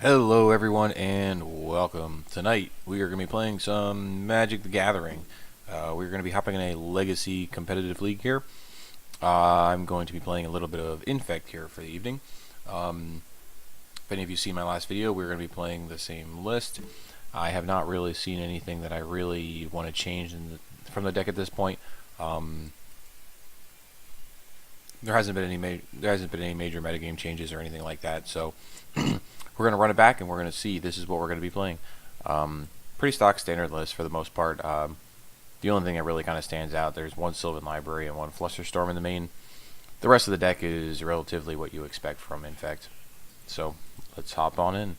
Hello everyone and welcome. Tonight we are going to be playing some Magic the Gathering. We're going to be hopping in a Legacy competitive league here. I'm going to be playing a little bit of Infect here for the evening. If any of you see my last video, we're going to be playing the same list. I have not really seen anything that I really want to change from the deck at this point. There hasn't been any major metagame changes or anything like that, so we're going to run it back and we're going to see. This is what we're going to be playing. Pretty stock standard list for the most part. The only thing that really kind of stands out, there's one Sylvan Library and one Flusterstorm in the main. The rest of the deck is relatively what you expect from Infect. So let's hop on in.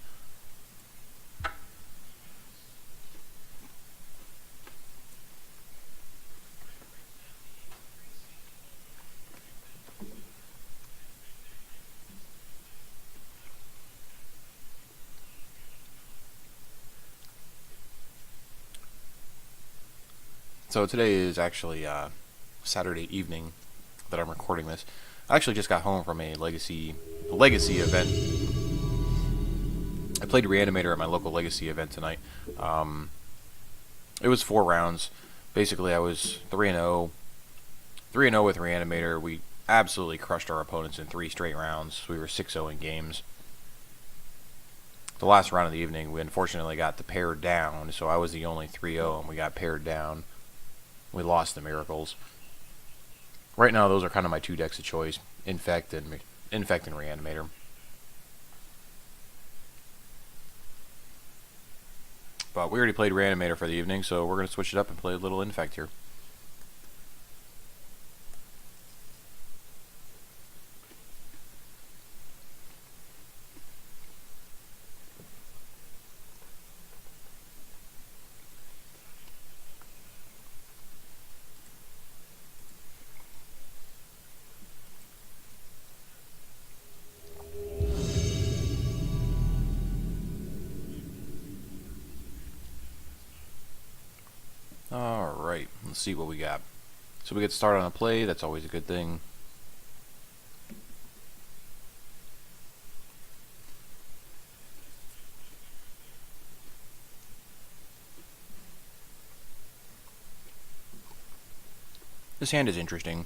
So today is actually Saturday evening that I'm recording this. I actually just got home from a Legacy event. I played Reanimator at my local Legacy event tonight. It was 4 rounds. Basically, I was 3-0 with Reanimator. We absolutely crushed our opponents in 3 straight rounds. We were 6-0 in games. The last round of the evening, we unfortunately got the pair down, so I was the only 3-0, and we got paired down. We lost the Miracles. Right now, those are kind of my 2 decks of choice: Infect and Reanimator. But we already played Reanimator for the evening, so we're going to switch it up and play a little Infect here. Alright, let's see what we got. So we get started on a play, that's always a good thing. This hand is interesting.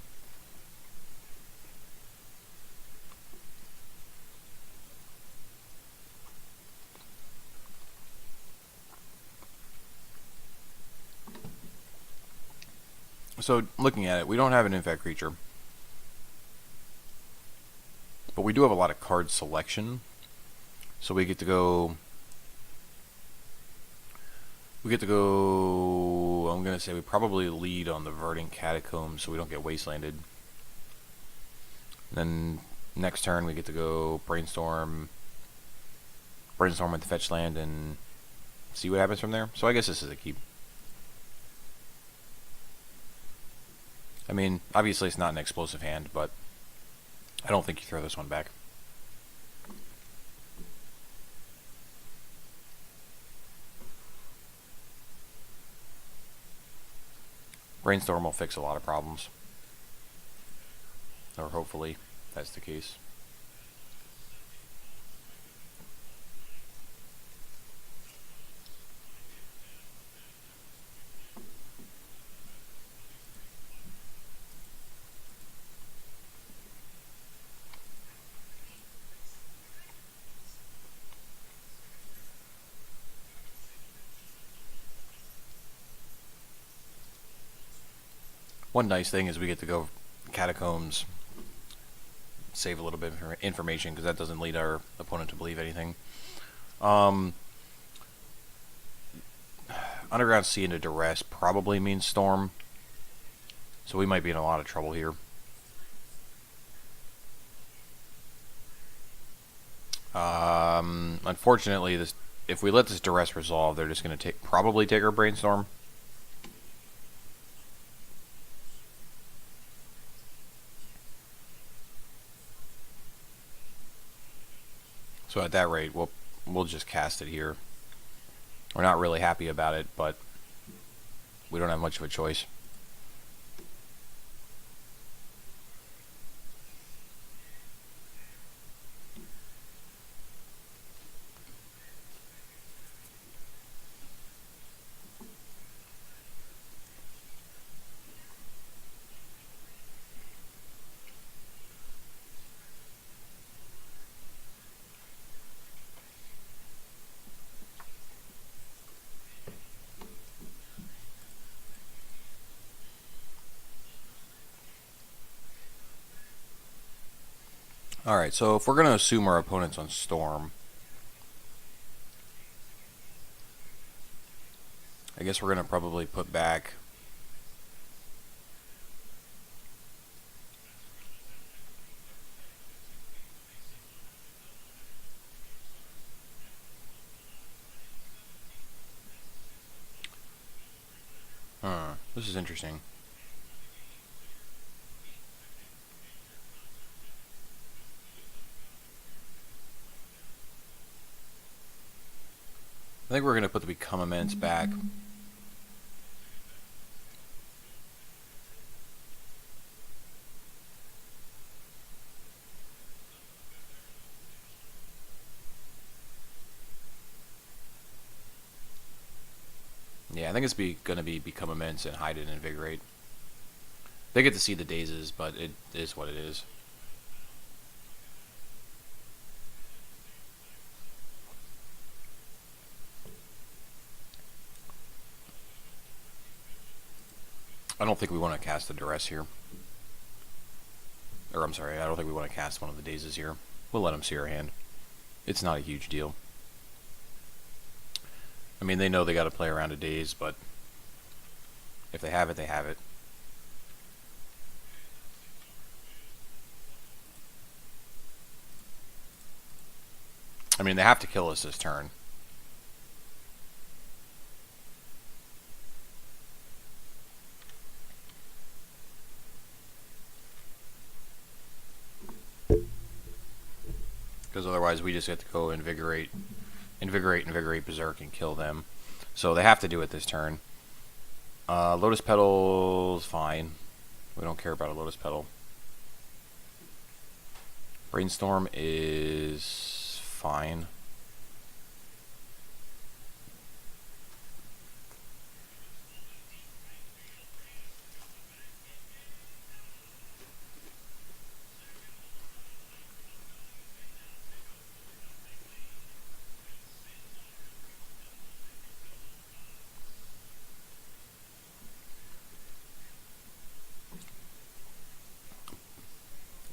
So, looking at it, we don't have an Infect creature. But we do have a lot of card selection. So we get to go... I'm going to say we probably lead on the Verdant Catacombs so we don't get wastelanded. Then, next turn we get to go Brainstorm with the fetch land and see what happens from there. So I guess this is a keep. I mean, obviously it's not an explosive hand, but I don't think you throw this one back. Brainstorm will fix a lot of problems. Or hopefully that's the case. One nice thing is we get to go Catacombs, save a little bit of information because that doesn't lead our opponent to believe anything. Underground Sea into Duress probably means Storm, so we might be in a lot of trouble here. Unfortunately, if we let this Duress resolve, they're just going to probably take our Brainstorm. So at that rate, we'll just cast it here. We're not really happy about it, but we don't have much of a choice. Alright, so if we're going to assume our opponent's on Storm, I guess we're going to probably put back... This is interesting. I think we're going to put the Become Immense back. Yeah, I think it's going to be Become Immense and Hide and Invigorate. They get to see the dazes, but it is what it is. I don't think we want to cast the Duress here. Or, I'm sorry, I don't think we want to cast one of the dazes here. We'll let them see our hand. It's not a huge deal. I mean, they know they got to play around a daze, but if they have it, they have it. I mean, they have to kill us this turn. Because otherwise we just get to go Invigorate, Berserk, and kill them. So they have to do it this turn. Lotus Petal's fine. We don't care about a Lotus Petal. Brainstorm is fine.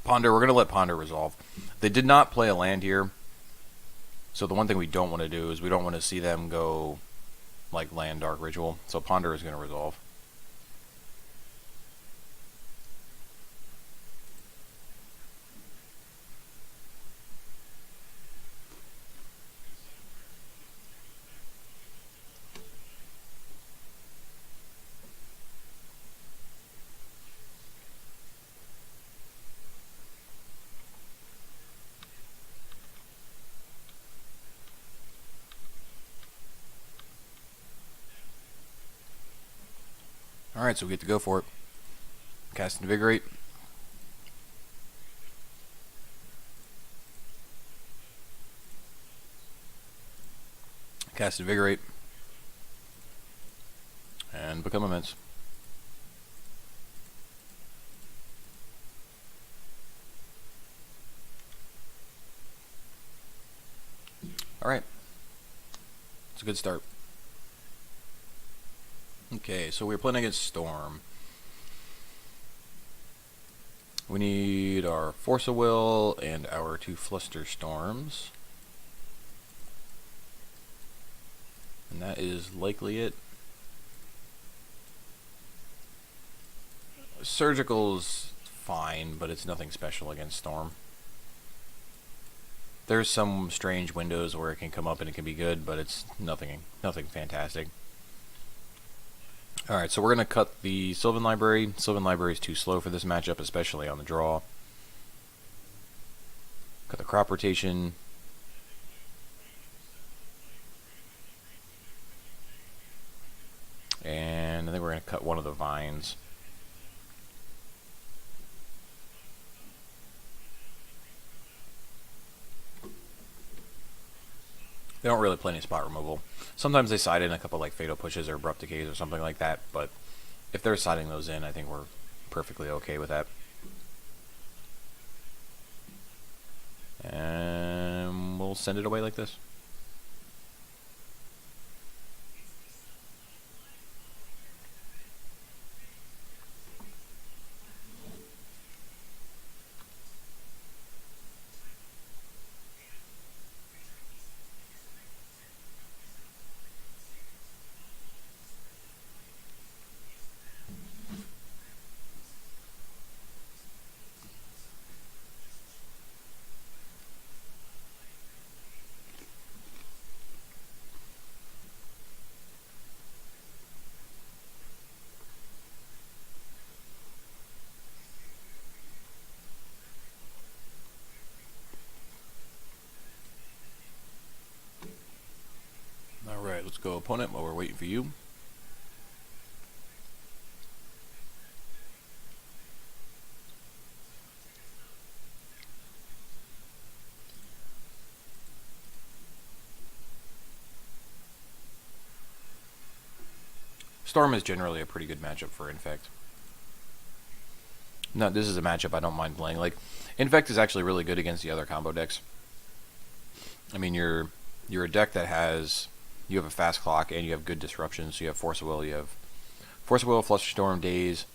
Ponder, we're going to let Ponder resolve. They did not play a land here. So the one thing we don't want to do is we don't want to see them go like land Dark Ritual. So Ponder is going to resolve. Alright, so we get to go for it. Cast Invigorate. Cast Invigorate. And Become Immense. Alright. It's a good start. Okay, so we're playing against Storm. We need our Force of Will and our 2 Fluster Storms. And that is likely it. Surgical's fine, but it's nothing special against Storm. There's some strange windows where it can come up and it can be good, but it's nothing fantastic. Alright, so we're going to cut the Sylvan Library. Sylvan Library is too slow for this matchup, especially on the draw. Cut the Crop Rotation. And I think we're going to cut one of the Vines. They don't really play any spot removal. Sometimes they side in a couple like Fatal Pushes or Abrupt Decays or something like that, but if they're siding those in, I think we're perfectly okay with that. And we'll send it away like this. let's go opponent while we're waiting for you. Storm is generally a pretty good matchup for Infect. No, this is a matchup I don't mind playing. Like, Infect is actually really good against the other combo decks. I mean, you're a deck that you have a fast clock and you have good disruption. So you have Force of Will, Fluster Storm, Daze,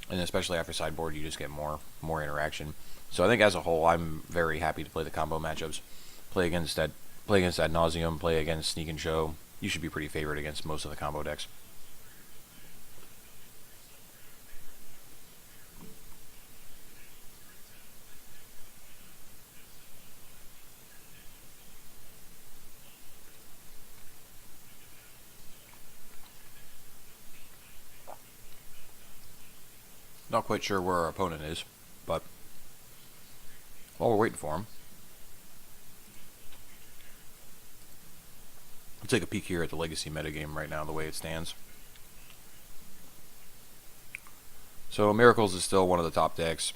and especially after sideboard, you just get more interaction. So I think as a whole, I'm very happy to play the combo matchups. Play against Ad Nauseum, play against Sneak and Show. You should be pretty favored against most of the combo decks. Not quite sure where our opponent is, but while we're waiting for him, we'll take a peek here at the Legacy metagame right now, the way it stands. So Miracles is still one of the top decks.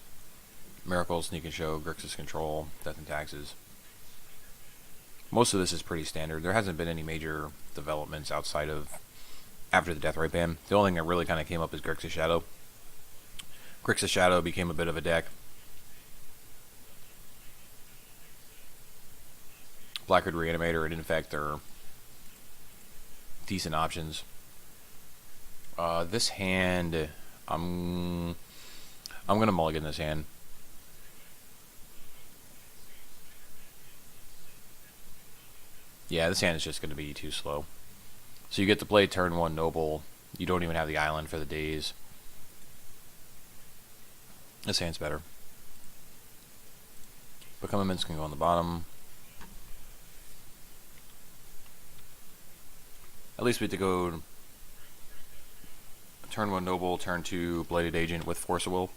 Miracles, Sneak and Show, Grixis Control, Death and Taxes. Most of this is pretty standard. There hasn't been any major developments outside of after the Deathrite ban. The only thing that really kind of came up is Grixis Shadow. Grixis Shadow became a bit of a deck. Blackwood Reanimator and Infect are decent options. This hand, I'm gonna mulligan this hand. Yeah, this hand is just gonna be too slow. So you get to play turn 1 Noble. You don't even have the island for the days. This hand's better. Become Immense can go on the bottom. At least we have to go turn 1 Noble, turn 2 Bladed Agent with Force of Will.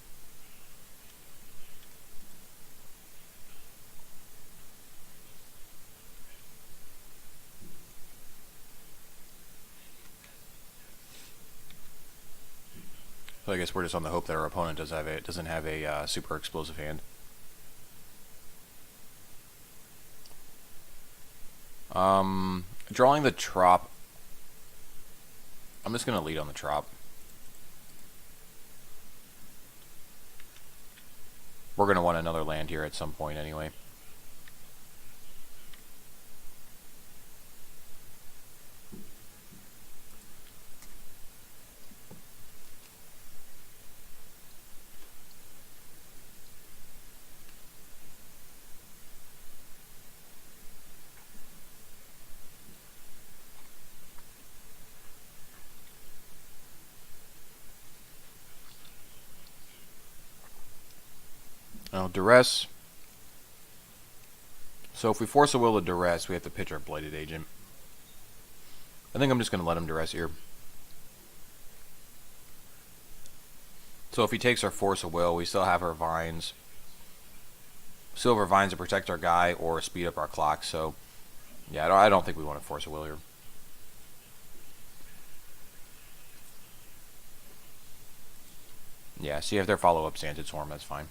So I guess we're just on the hope that our opponent doesn't have a super explosive hand. Drawing the Trop. I'm just going to lead on the Trop. We're going to want another land here at some point anyway. Now, Duress. So if we force a will to Duress, we have to pitch our Bladed Agent. I think I'm just going to let him Duress here. So if he takes our Force of Will, we still have our Vines. Still have our Vines to protect our guy or speed up our clock. So, yeah, I don't think we want to force a will here. Yeah, see if their follow-up Sanded Swarm, that's fine.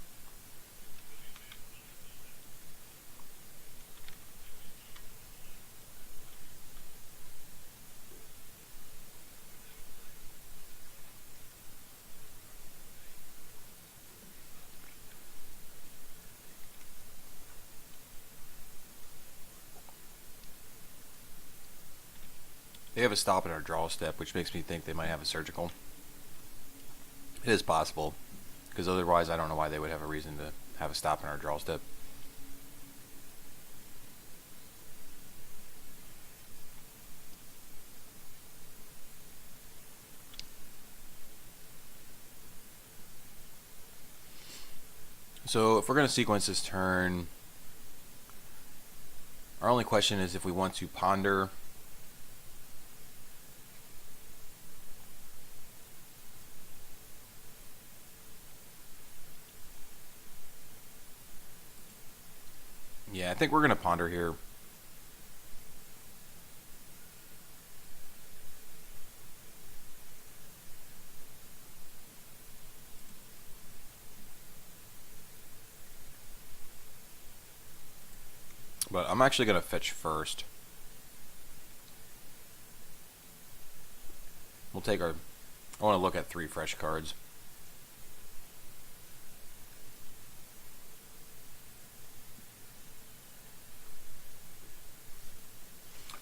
They have a stop in our draw step, which makes me think they might have a surgical. It is possible, because otherwise I don't know why they would have a reason to have a stop in our draw step. So if we're going to sequence this turn, our only question is if we want to ponder. Yeah, I think we're going to ponder here. But I'm actually going to fetch first. We'll take our... I want to look at 3 fresh cards.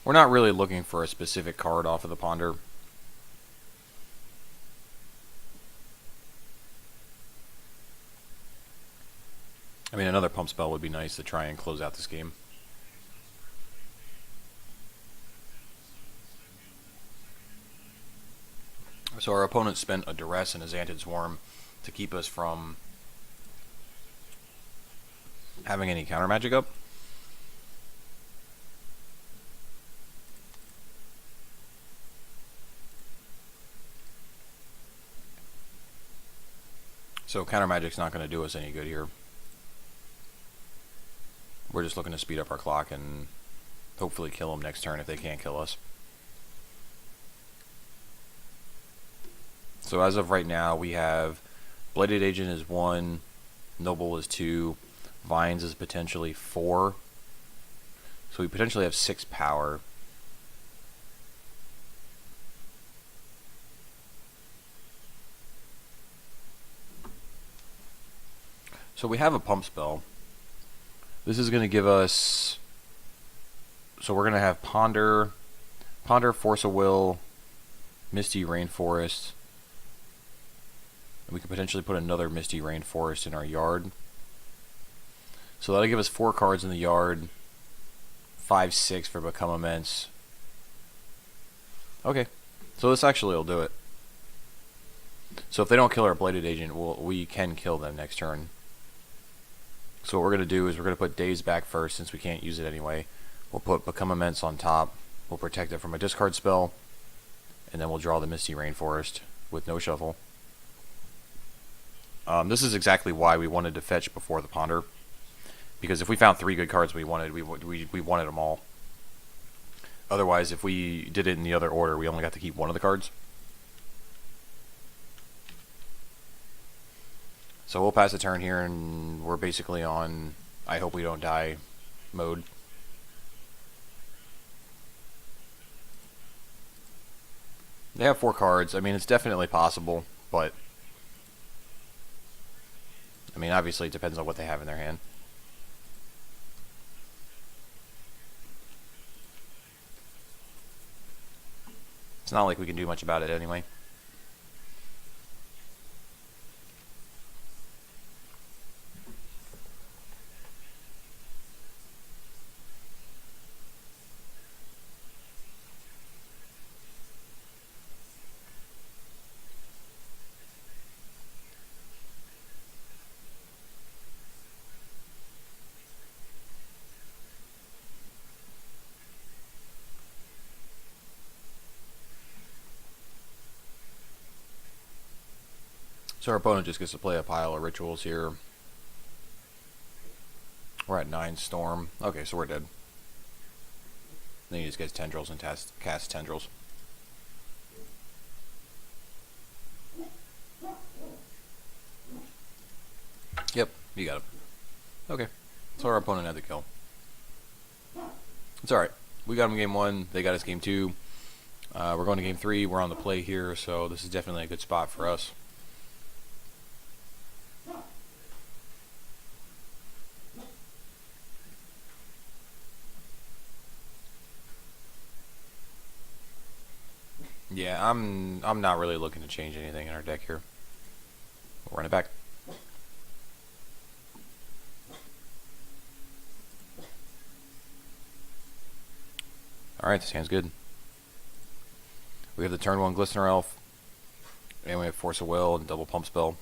We're not really looking for a specific card off of the Ponder. I mean, another pump spell would be nice to try and close out this game. So our opponent spent a Duress and a Xantid Swarm to keep us from having any counter magic up. So counter magic's not going to do us any good here. We're just looking to speed up our clock and hopefully kill them next turn if they can't kill us. So as of right now, we have Bladed Agent is 1, Noble is 2, Vines is potentially 4. So we potentially have 6 power. So we have a pump spell. This is going to give us... So we're going to have Ponder, Force of Will, Misty Rainforest. We could potentially put another Misty Rainforest in our yard. So that'll give us 4 cards in the yard. 5/6 for Become Immense. Okay, so this actually will do it. So if they don't kill our Bladed Agent, we can kill them next turn. So what we're going to do is we're going to put Daze back first since we can't use it anyway. We'll put Become Immense on top. We'll protect it from a discard spell. And then we'll draw the Misty Rainforest with no shuffle. This is exactly why we wanted to fetch before the Ponder. Because if we found 3 good cards we wanted, we wanted them all. Otherwise, if we did it in the other order, we only got to keep 1 of the cards. So we'll pass the turn here, and we're basically on I hope we don't die mode. They have 4 cards. I mean, it's definitely possible, but... I mean, obviously it depends on what they have in their hand. It's not like we can do much about it anyway. So our opponent just gets to play a pile of rituals here. We're at 9 Storm. Okay, so we're dead. Then he just gets Tendrils and casts Tendrils. Yep, you got it. Okay, so our opponent had the kill. It's alright. We got him game 1, they got us game 2. We're going to game 3, we're on the play here, so this is definitely a good spot for us. Yeah, I'm not really looking to change anything in our deck here. We'll run it back. Alright, this hand's good. We have the turn 1 Glistener Elf, and we have Force of Will and double pump spell.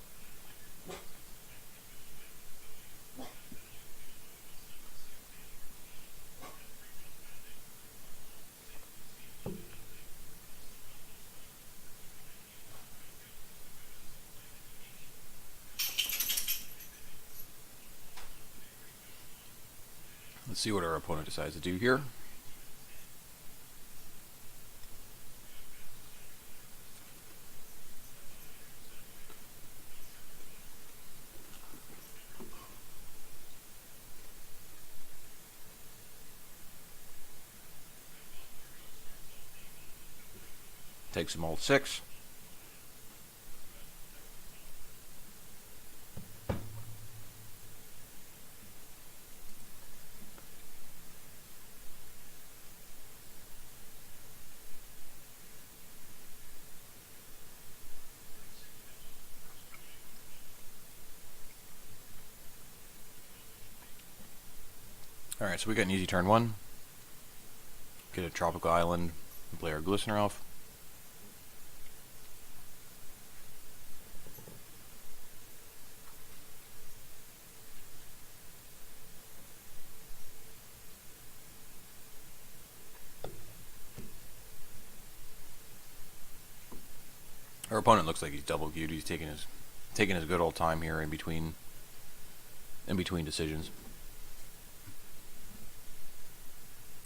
Let's see what our opponent decides to do here. Take some old 6. Alright, so we got an easy turn 1. Get a tropical island and play our glistener off. Our opponent looks like he's double queued. He's taking his good old time here in between decisions.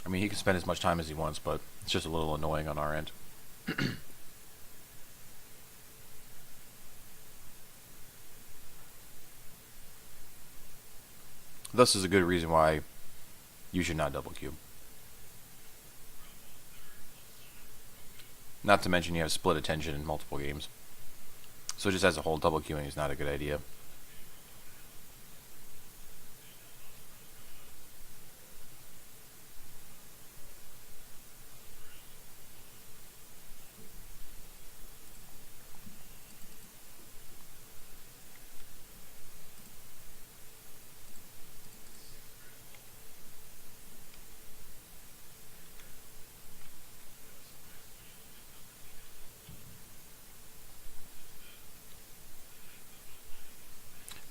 I mean, he can spend as much time as he wants, but it's just a little annoying on our end. Thus is a good reason why you should not double queue. Not to mention you have split attention in multiple games. So just as a whole, double queuing is not a good idea.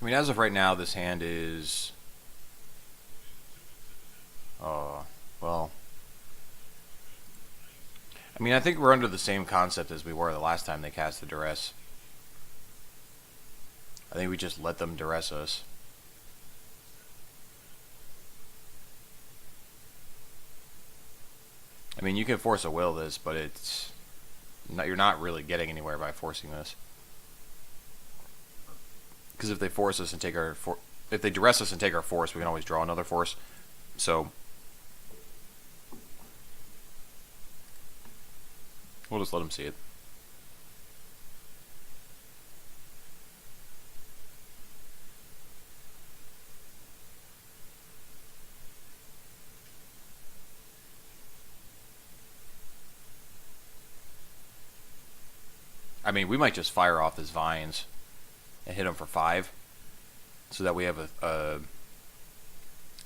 I mean, as of right now, this hand is... well... I mean, I think we're under the same concept as we were the last time they cast the duress. I think we just let them duress us. I mean, you can force a will this, but it's... you're not really getting anywhere by forcing this. Because if they force us and take our if they duress us and take our force, we can always draw another force. So we'll just let them see it. I mean, we might just fire off his vines and hit him for 5, so that we have a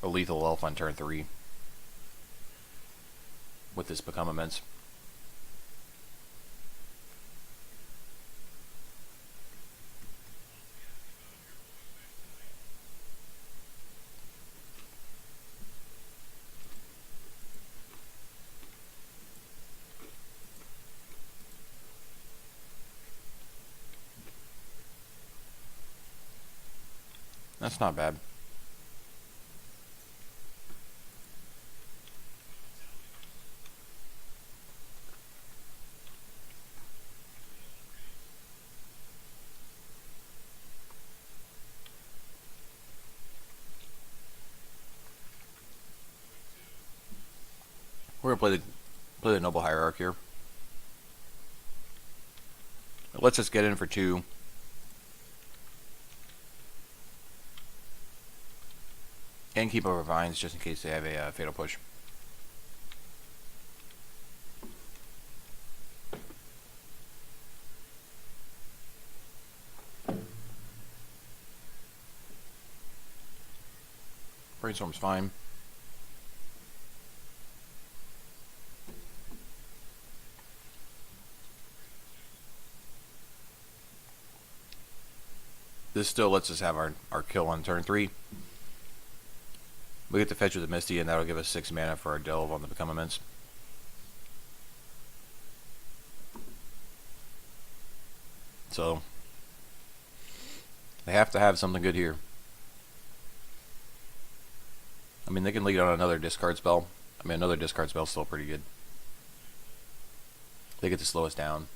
lethal elf on turn 3 with this Become Immense. That's not bad. We're gonna play the Noble Hierarch here. It lets us get in for 2. And keep our vines just in case they have a fatal push. Brainstorm's fine. This still lets us have our kill on turn 3. We get to fetch with the Misty, and that'll give us 6 mana for our Delve on the Become Immense. So they have to have something good here. I mean, they can lead on another discard spell. I mean, another discard spell is still pretty good. They get to slow us down.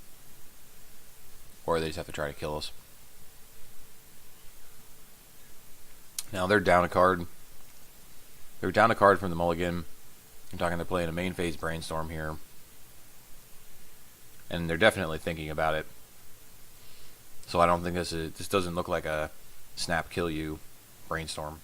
Or they just have to try to kill us. Now they're down a card. They're down a card from the mulligan. I'm talking they're playing a main phase Brainstorm here. and they're definitely thinking about it. So I don't think this doesn't look like a snap kill you brainstorm.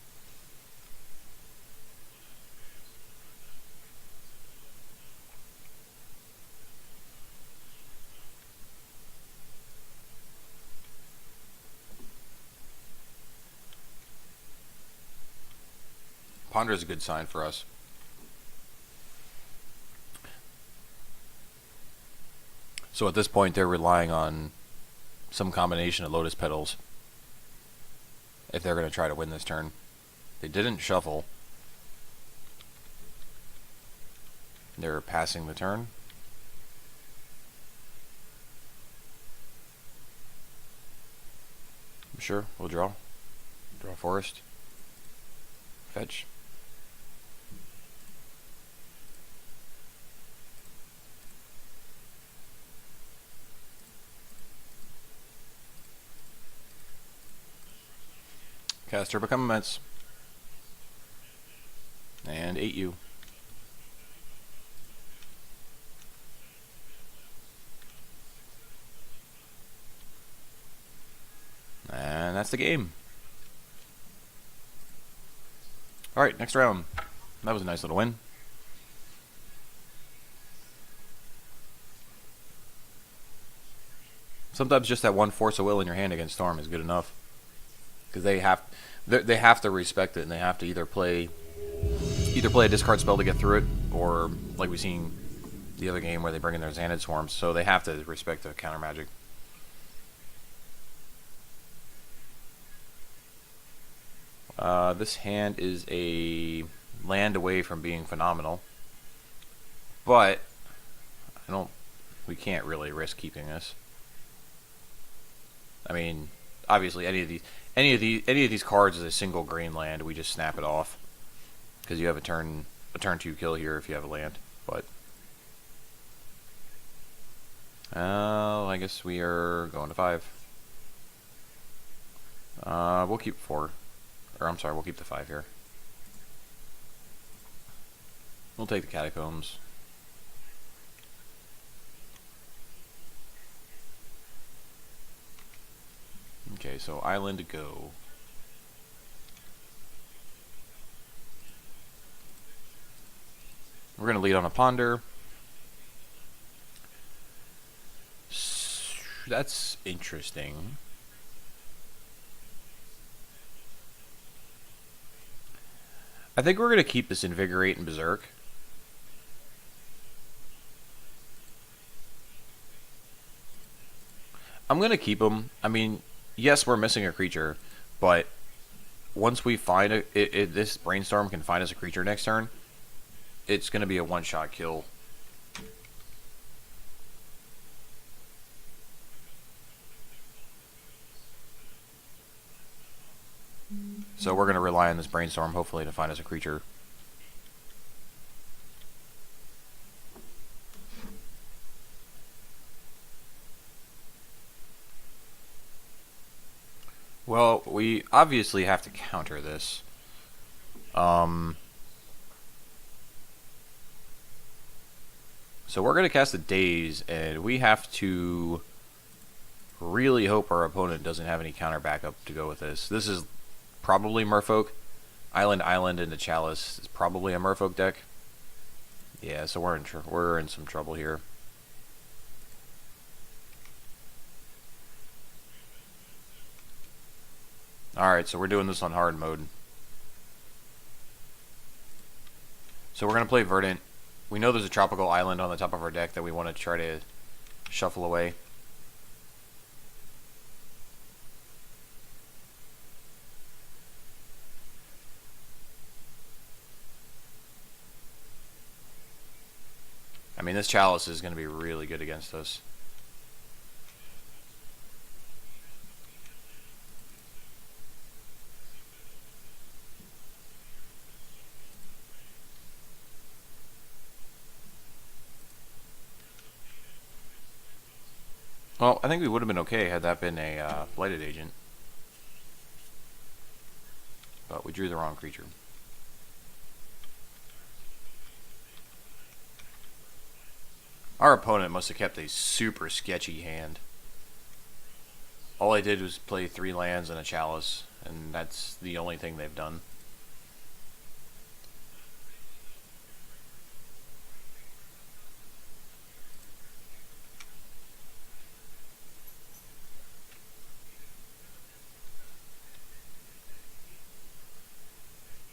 Ponder is a good sign for us. So at this point, they're relying on some combination of Lotus Petals if they're going to try to win this turn. They didn't shuffle. They're passing the turn. Sure, we'll draw. Draw forest. Fetch. Caster become immense. And 8U. And that's the game. Alright, next round. That was a nice little win. Sometimes just that one force of will in your hand against Storm is good enough. Because they have to respect it, and they have to either play a discard spell to get through it, or like we've seen the other game where they bring in their Xanad Swarms, so they have to respect the counter magic. This hand is a land away from being phenomenal, but we can't really risk keeping this. I mean, obviously any of these cards is a single green land. We just snap it off because you have a turn 2 kill here if you have a land. But I guess we are going to 5. We'll keep 4. Or I'm sorry, we'll keep the 5 here. We'll take the Catacombs. Okay, so island to go. We're going to lead on a Ponder. That's interesting. I think we're going to keep this Invigorate and Berserk. I'm going to keep them. I mean, yes, we're missing a creature, but once we find this Brainstorm can find us a creature next turn, it's going to be a one-shot kill. So we're going to rely on this Brainstorm, hopefully, to find us a creature. Well, we obviously have to counter this. So we're going to cast the Daze, and we have to really hope our opponent doesn't have any counter backup to go with this. This is probably Merfolk. Island, and the Chalice is probably a Merfolk deck. Yeah, so we're in some trouble here. Alright, so we're doing this on hard mode. So we're going to play Verdant. We know there's a tropical island on the top of our deck that we want to try to shuffle away. I mean, this Chalice is going to be really good against us. Well, I think we would have been okay had that been a Blighted Agent. But we drew the wrong creature. Our opponent must have kept a super sketchy hand. All I did was play 3 lands and a chalice, and that's the only thing they've done.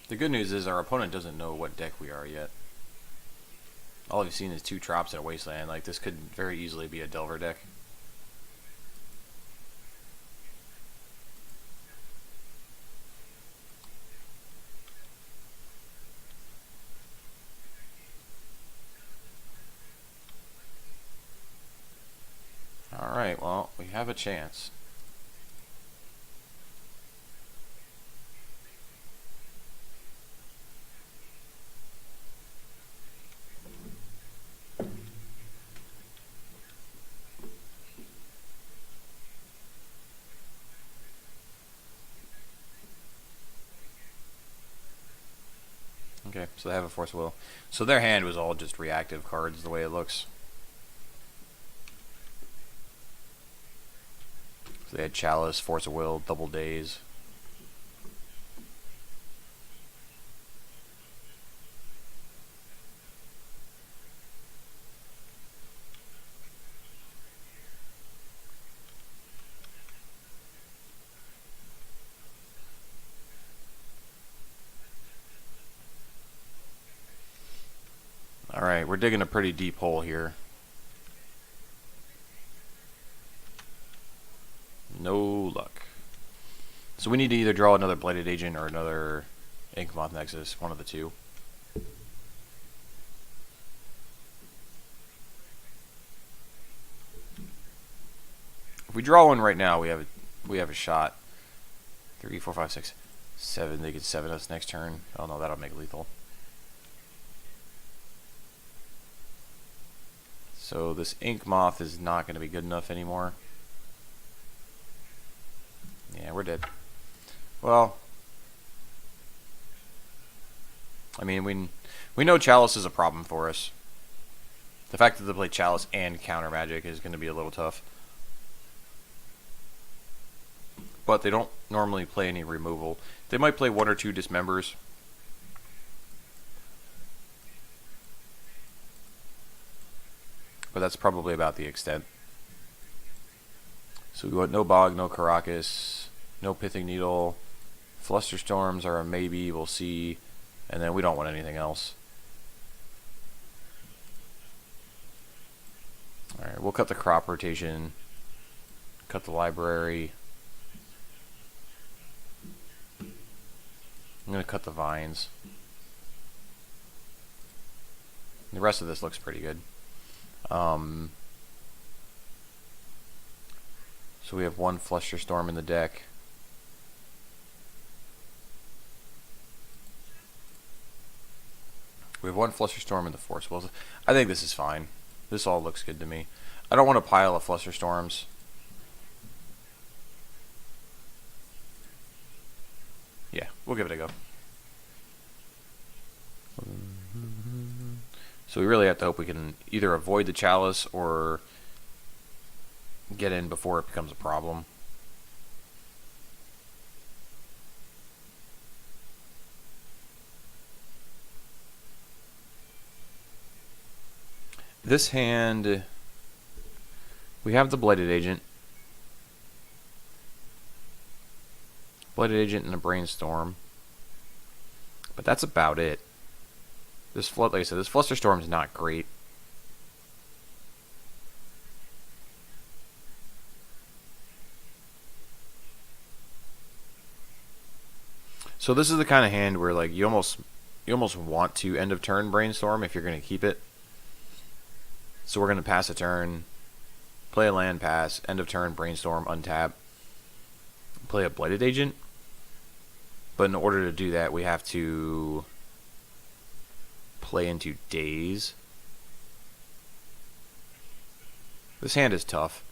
The good news is our opponent doesn't know what deck we are yet. All I've seen is 2 drops at a wasteland. Like, this could very easily be a Delver deck. Alright, well, we have a chance. Okay, so they have a Force of Will. So their hand was all just reactive cards, the way it looks. So they had Chalice, Force of Will, Double Daze. Alright, we're digging a pretty deep hole here. No luck. So we need to either draw another Blighted Agent or another Inkmoth Nexus, one of the two. If we draw one right now, we have a shot. 3, 4, 5, 6, 7. They could 7 us next turn. Oh no, that'll make lethal. So this Inkmoth is not going to be good enough anymore. Yeah, we're dead. Well, I mean, we know Chalice is a problem for us. The fact that they play Chalice and counter magic is going to be a little tough. But they don't normally play any removal. They might play 1 or 2 Dismembers. But that's probably about the extent. So we want no Bog, no Caracas, no Pithing Needle. Flusterstorms are a maybe, we'll see. And then we don't want anything else. Alright, we'll cut the crop rotation. Cut the library. I'm going to cut the vines. The rest of this looks pretty good. So we have 1 Flusterstorm in the deck. We have 1 Flusterstorm in the Force Wills. I think this is fine. This all looks good to me. I don't want a pile of Flusterstorms. Yeah, we'll give it a go. So we really have to hope we can either avoid the Chalice or get in before it becomes a problem. This hand, we have the Blighted Agent. Blighted Agent and a Brainstorm. But that's about it. This like I said, this Flusterstorm is not great. So this is the kind of hand where like you almost want to end of turn Brainstorm if you're going to keep it. So we're going to pass a turn, play a land pass, end of turn Brainstorm, untap, play a Blighted Agent. But in order to do that, we have to play into Daze. This hand is tough.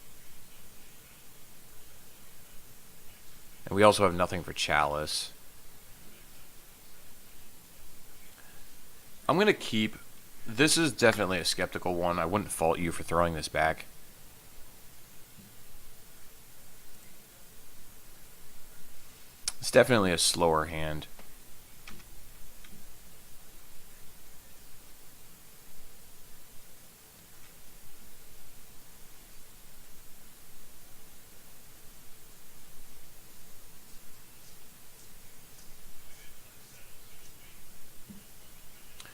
And we also have nothing for Chalice. I'm going to keep This is definitely a skeptical one. I wouldn't fault you for throwing this back. It's definitely a slower hand.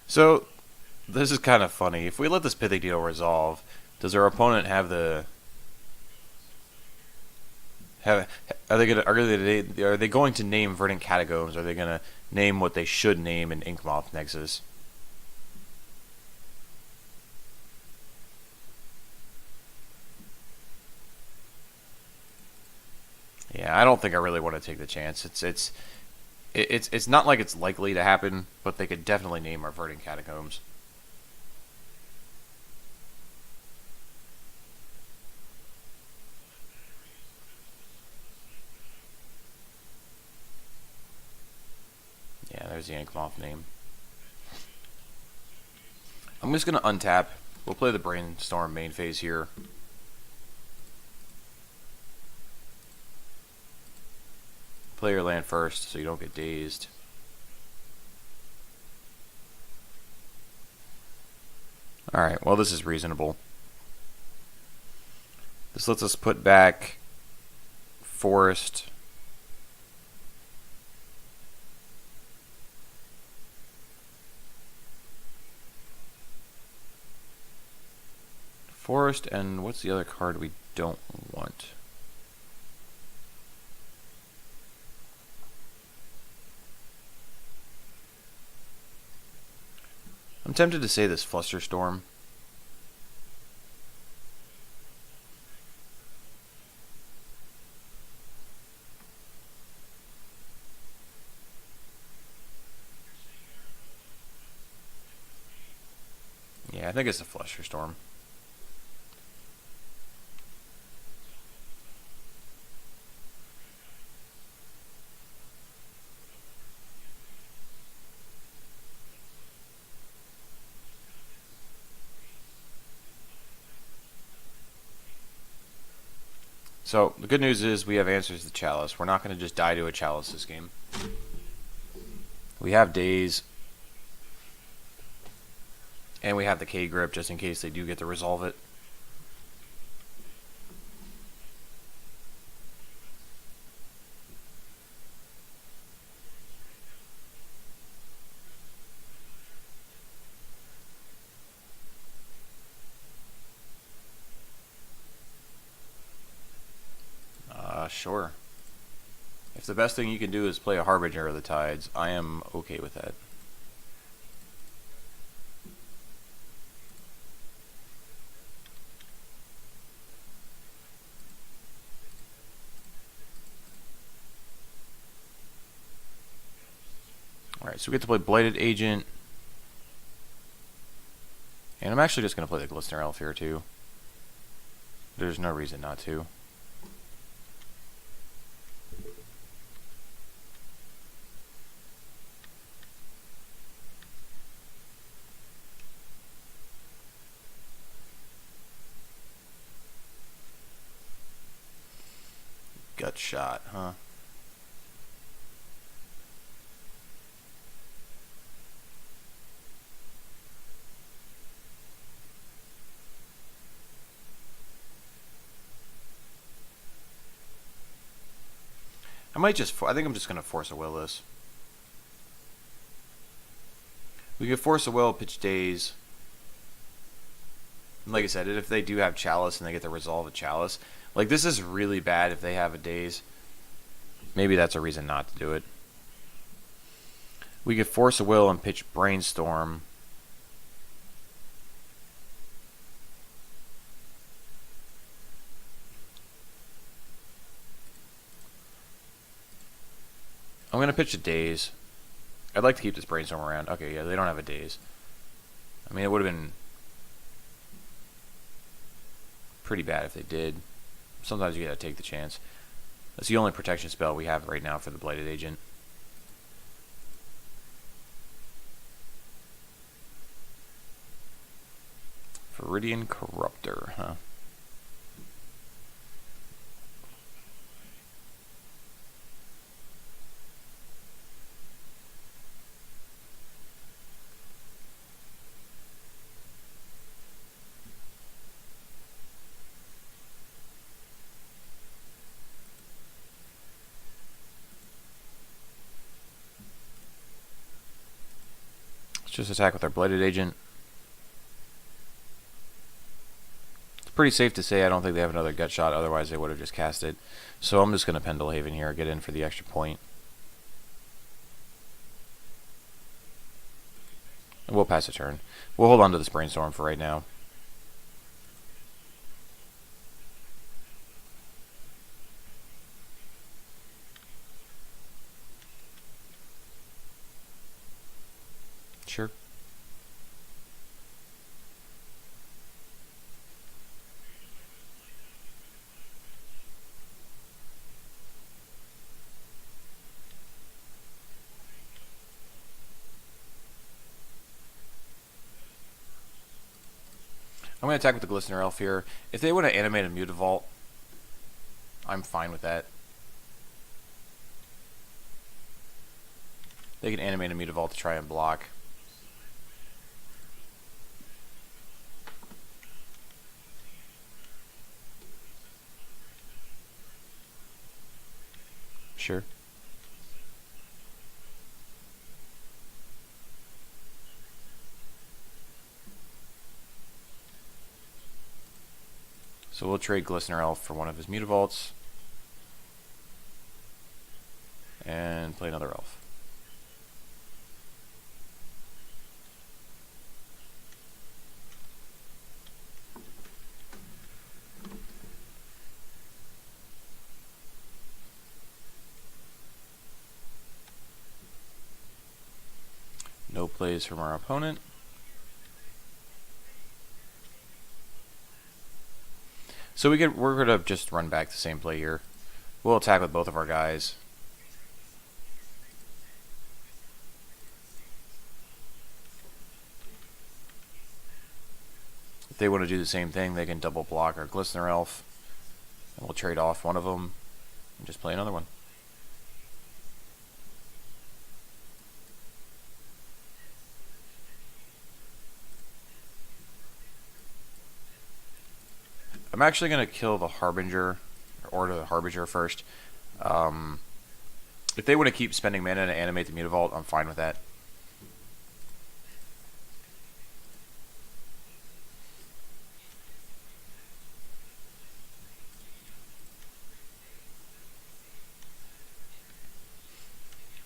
So, this is kind of funny. If we let this Pithy deal resolve, does our opponent have the... are they going to name Verdant Catacombs? Are they going to name what they should name in Inkmoth Nexus? Yeah, I don't think I really want to take the chance. It's not like it's likely to happen, but they could definitely name our Verdant Catacombs. Yeah, there's the Inkmoth name. I'm just going to untap. We'll play the Brainstorm main phase here. Play your land first so you don't get dazed. Alright, well this is reasonable. This lets us put back Forest. Forest, and what's the other card we don't want? I'm tempted to say this Flusterstorm. Yeah, I think it's a Flusterstorm. So, the good news is we have answers to Chalice. We're not going to just die to a Chalice this game. We have Daze. And we have the K-Grip just in case they do get to resolve it. Sure. If the best thing you can do is play a Harbinger of the Tides, I am okay with that. Alright, so we get to play Blighted Agent. And I'm actually just going to play the Glistener Elf here too. There's no reason not to. Gut shot, huh? I think I'm just going to Force a Will this. We could Force a Will, pitch Daze. And like I said, if they do have Chalice and they get to resolve a Chalice, like this is really bad if they have a Daze. Maybe that's a reason not to do it. We could Force a Will and pitch Brainstorm. I'm going to pitch a Daze. I'd like to keep this Brainstorm around. Okay, yeah, they don't have a Daze. I mean, it would have been pretty bad if they did. Sometimes you gotta take the chance. That's the only protection spell we have right now for the Blighted Agent. Viridian Corruptor, huh? Let's just attack with our Blighted Agent. It's pretty safe to say I don't think they have another Gut Shot, otherwise they would have just cast it. So I'm just going to Pendelhaven here, get in for the extra point. And we'll pass a turn. We'll hold on to this Brainstorm for right now. Sure. I'm going to attack with the Glistener Elf here. If they want to animate a Mutavault, I'm fine with that. They can animate a Mutavault to try and block. Sure. So we'll trade Glistener Elf for one of his Mutavaults. And play another Elf. No plays from our opponent. So we're gonna just run back the same play here. We'll attack with both of our guys. If they want to do the same thing, they can double block our Glistener Elf, and we'll trade off one of them and just play another one. I'm actually going to kill the Harbinger, or the Harbinger first. If they want to keep spending mana to animate the Mutavault, I'm fine with that.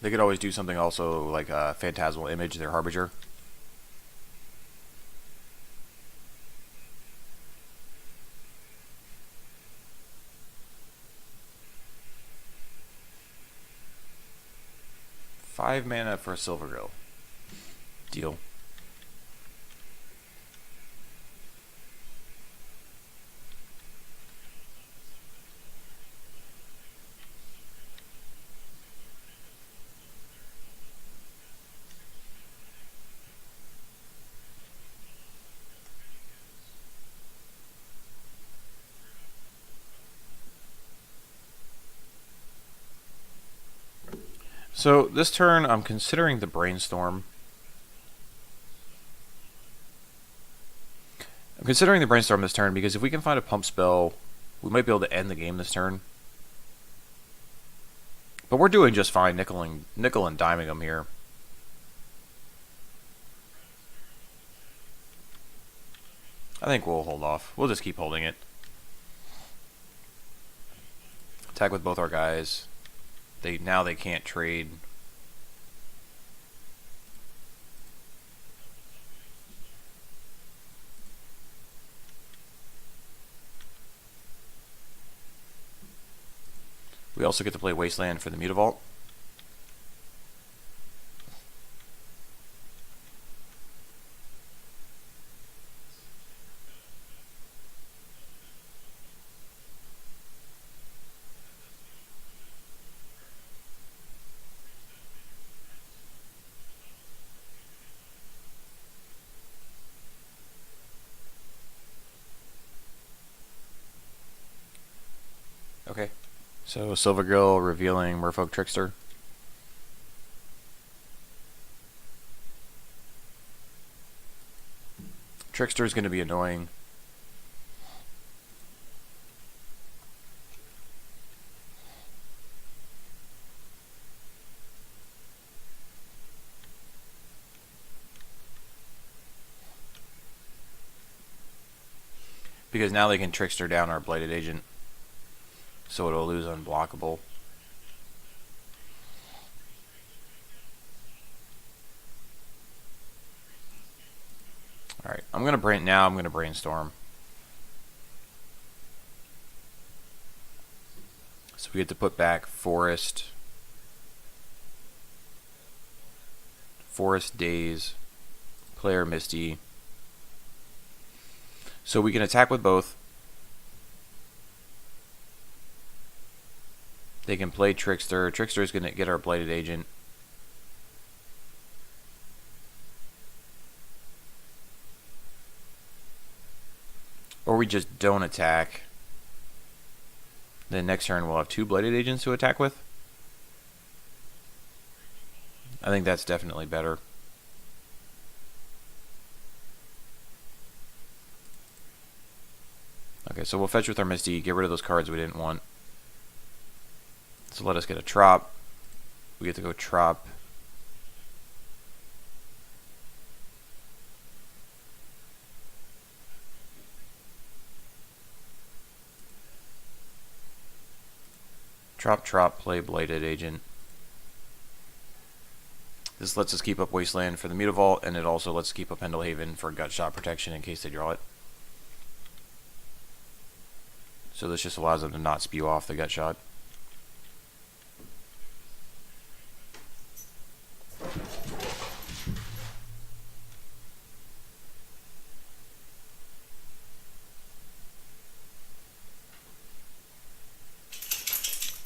They could always do something also like a Phantasmal Image their Harbinger. Five mana for a Silver Grill. Deal. So this turn, I'm considering the Brainstorm. I'm considering the Brainstorm this turn because if we can find a pump spell, we might be able to end the game this turn. But we're doing just fine nickel and diming them here. I think we'll hold off. We'll just keep holding it. Attack with both our guys. Now they can't trade. We also get to play Wasteland for the Mutavault. So Silvergill revealing Merfolk Trickster. Trickster is going to be annoying. Because now they can Trickster down our Blighted Agent. So it'll lose unblockable. Alright, I'm going to brainstorm. So we get to put back Forest, Daze, Player Misty. So we can attack with both. They can play Trickster. Trickster is going to get our Blighted Agent. Or we just don't attack. Then next turn we'll have 2 Blighted Agents to attack with. I think that's definitely better. Okay, so we'll fetch with our Misty, get rid of those cards we didn't want. So let us get a Trop. We get to go Trop. Trop, play Blighted Agent. This lets us keep up Wasteland for the Mutavault, and it also lets us keep up Pendelhaven for gut shot protection in case they draw it. So this just allows them to not spew off the gut shot.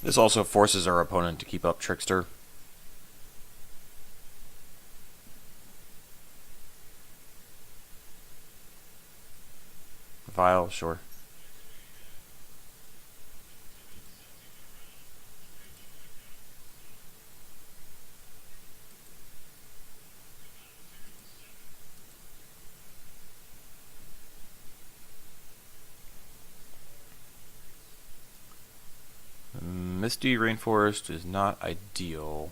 This also forces our opponent to keep up Trickster. Vial, sure. Misty Rainforest is not ideal.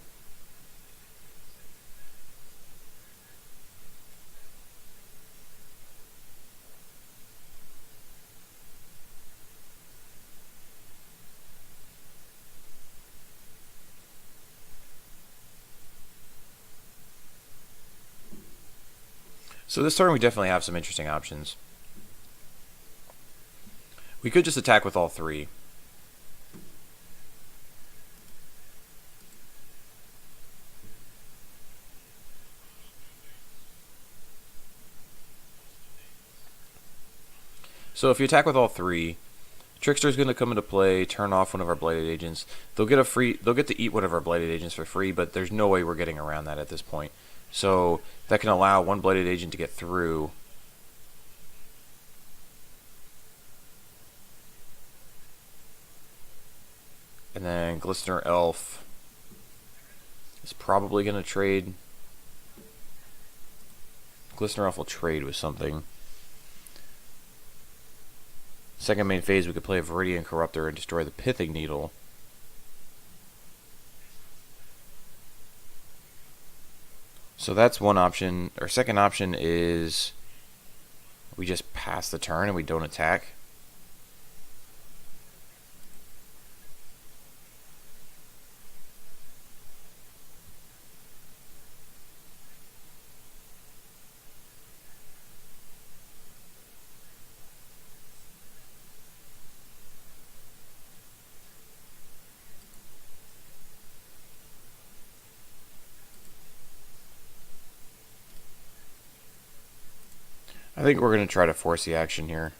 So this turn we definitely have some interesting options. We could just attack with all 3. So if you attack with all 3, Trickster is going to come into play, turn off one of our Blighted Agents. They'll get to eat one of our Blighted Agents for free, but there's no way we're getting around that at this point. So that can allow one Blighted Agent to get through. And then Glistener Elf is probably going to trade. Glistener Elf will trade with something. Second main phase, we could play a Viridian Corruptor and destroy the Pithing Needle. So that's one option. Our second option is we just pass the turn and we don't attack. I think we're going to try to force the action here.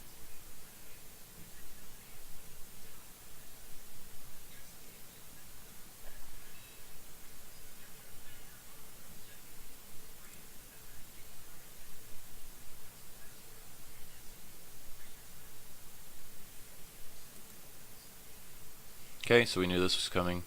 Okay, Okay, so we knew this was coming.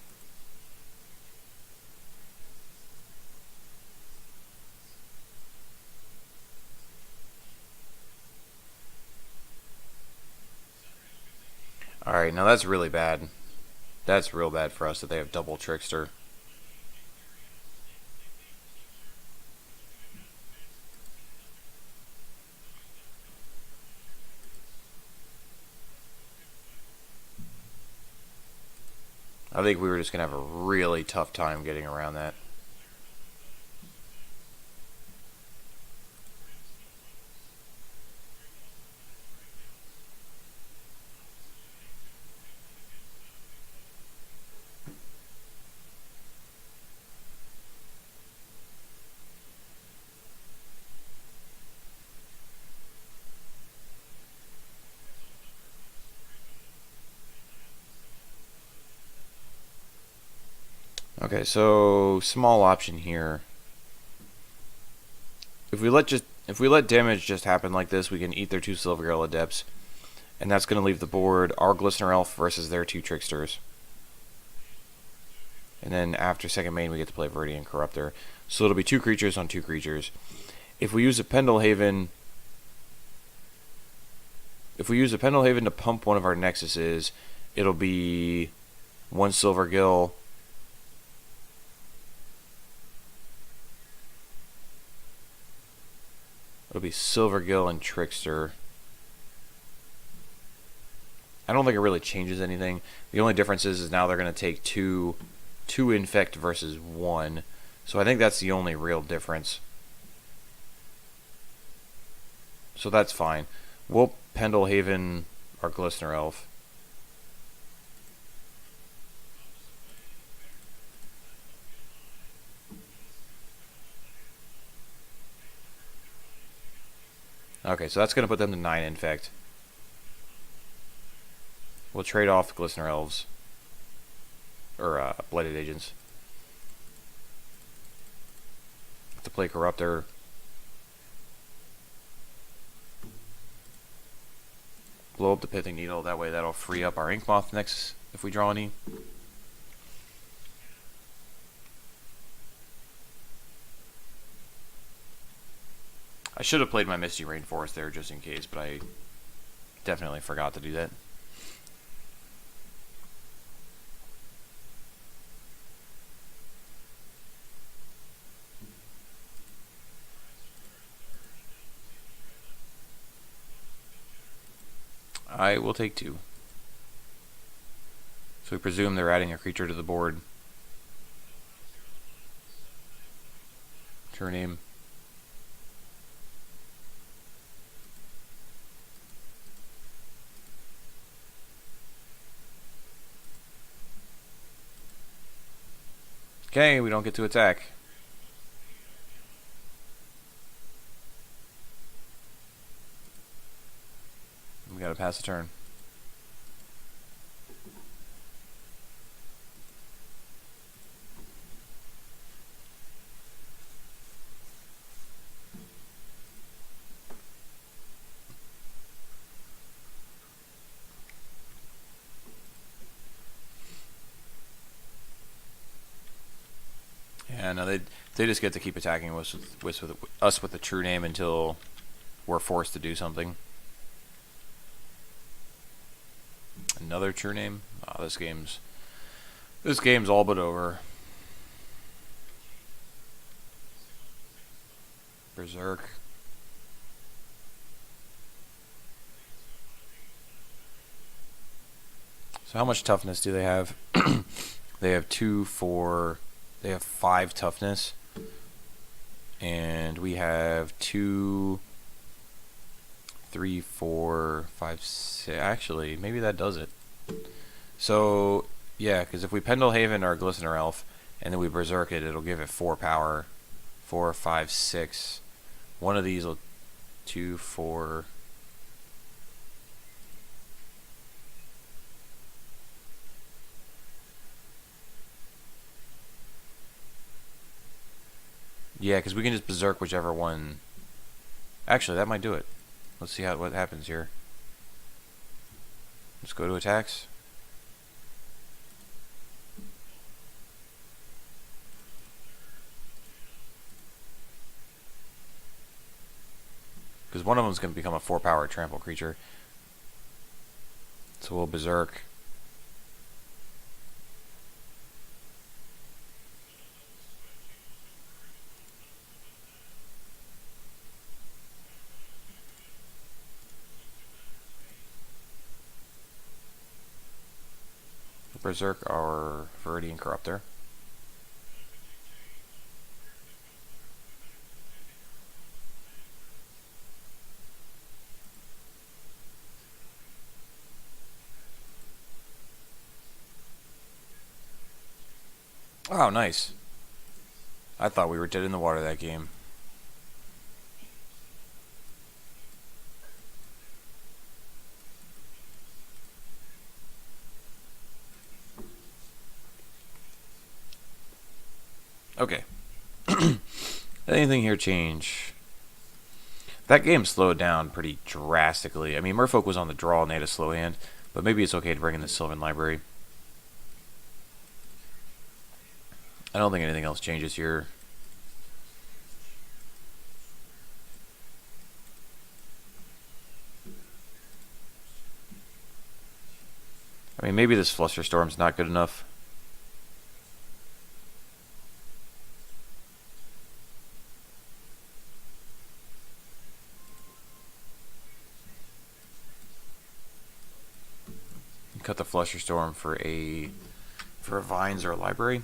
Alright, now that's really bad. That's real bad for us that they have double Trickster. I think we were just going to have a really tough time getting around that. Okay, so small option here. If we let damage just happen like this, we can eat their 2 Silver Girl Adepts, and that's going to leave the board our Glistener Elf versus their 2 Tricksters. And then after second main, we get to play Viridian Corruptor. So it'll be 2 creatures on 2 creatures. If we use a Pendelhaven, to pump one of our Nexuses, it'll be 1 Silvergill. It'll be Silvergill and Trickster. I don't think it really changes anything. The only difference is now they're going to take two Infect versus 1. So I think that's the only real difference. So that's fine. We'll Pendelhaven our Glistener Elf. Okay, so that's going to put them to 9 Infect. We'll trade off Glistener Elves. Or, Blighted Agents. To play Corruptor. Blow up the Pithing Needle, that way that'll free up our Ink Moth next if we draw any. I should have played my Misty Rainforest there just in case, but I definitely forgot to do that. I will take 2. So we presume they're adding a creature to the board. Turn name. Okay, we don't get to attack. We gotta pass the turn. Yeah, no, they just get to keep attacking us with the true name until we're forced to do something. Another true name? Oh, this game's all but over. Berserk. So how much toughness do they have? They have 2, 4. They have 5 toughness, and we have 2, 3, 4, 5, 6. Actually, maybe that does it. So yeah, because if we Pendelhaven our Glistener Elf and then we Berserk it, it'll give it 4 power. 4, 5, 6. One of these will 2, 4. Yeah, because we can just Berserk whichever one. Actually, that might do it. Let's see what happens here. Let's go to attacks. Because one of them is going to become a 4-power trample creature. So we'll Berserk. Berserk our Viridian Corruptor. Oh, nice. I thought we were dead in the water that game. Okay. Anything here change? That game slowed down pretty drastically. I mean, Merfolk was on the draw and they had a slow hand, but maybe it's okay to bring in the Sylvan Library. I don't think anything else changes here. I mean, maybe this Flusterstorm's not good enough. Cut the Flusterstorm for a Vines or a Library.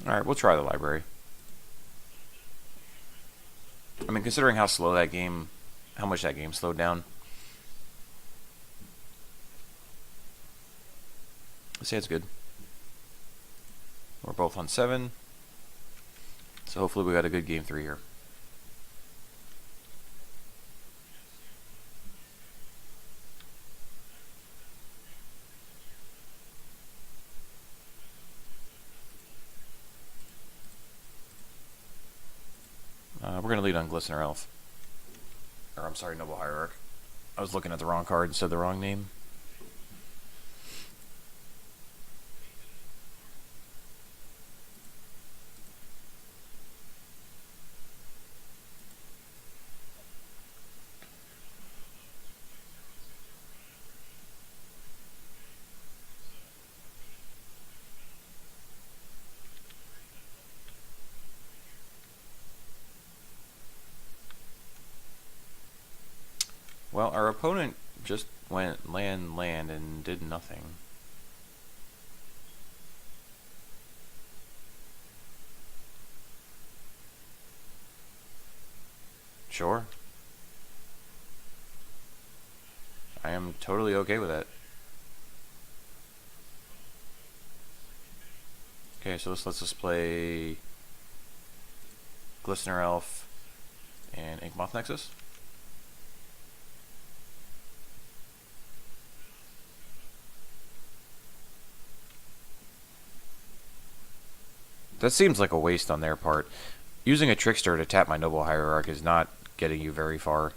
Alright, we'll try the Library. I mean, considering how slow that game, how much that game slowed down. Let's say it's good. We're both on 7. So hopefully we got a good game 3 here. We're going to lead on Glistener Elf. Or, I'm sorry, Noble Hierarch. I was looking at the wrong card and said the wrong name. Well, our opponent just went land, and did nothing. Sure. I am totally okay with that. Okay, so this lets us play Glistener Elf and Inkmoth Nexus. That seems like a waste on their part. Using a Trickster to tap my Noble Hierarch is not getting you very far.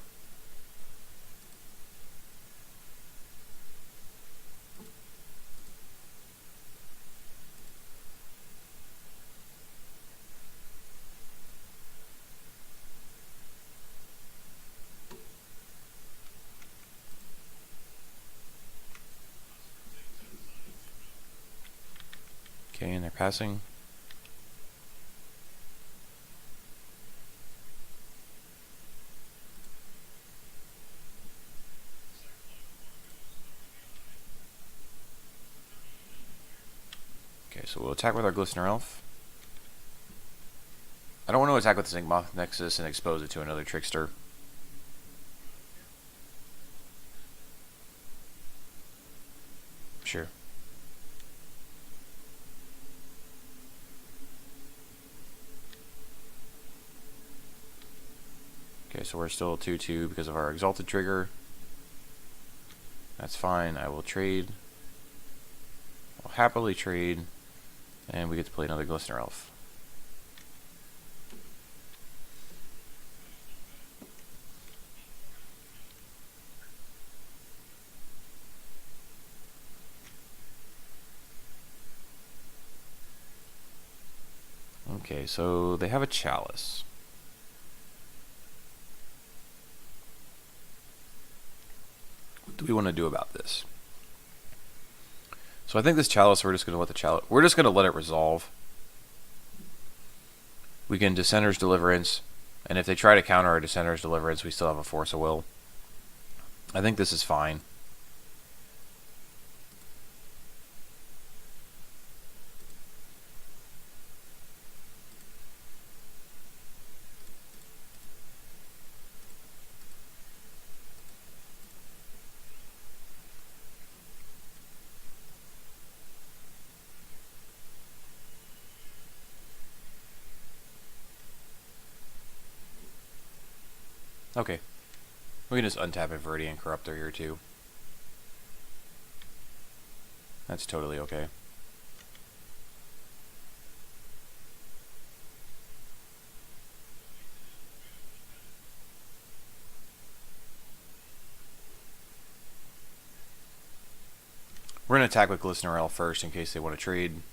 Okay, and they're passing. Okay, so we'll attack with our Glistener Elf. I don't want to attack with this Inkmoth Nexus and expose it to another Trickster. Sure. Okay, so we're still 2-2 because of our Exalted trigger. That's fine. I will trade. I'll happily trade. And we get to play another Glistener Elf. Okay, so they have a chalice. What do we want to do about this? So I think this chalice, we're just going to let it resolve. We can Dissenter's Deliverance, and if they try to counter our Dissenter's Deliverance, we still have a Force of Will. I think this is fine. Okay. We can just untap a Viridian Corruptor here too. That's totally okay. We're going to attack with Glistener Elf first in case they want to trade.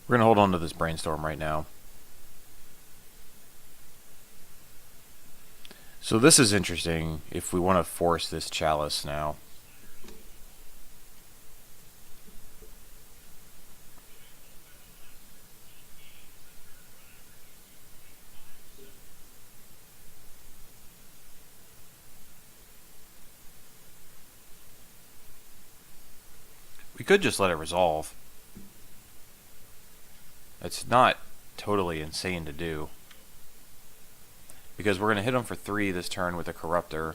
We're going to hold on to this Brainstorm right now. So this is interesting if we want to force this Chalice now. We could just let it resolve. It's not totally insane to do. Because we're going to hit him for 3 this turn with a Corruptor.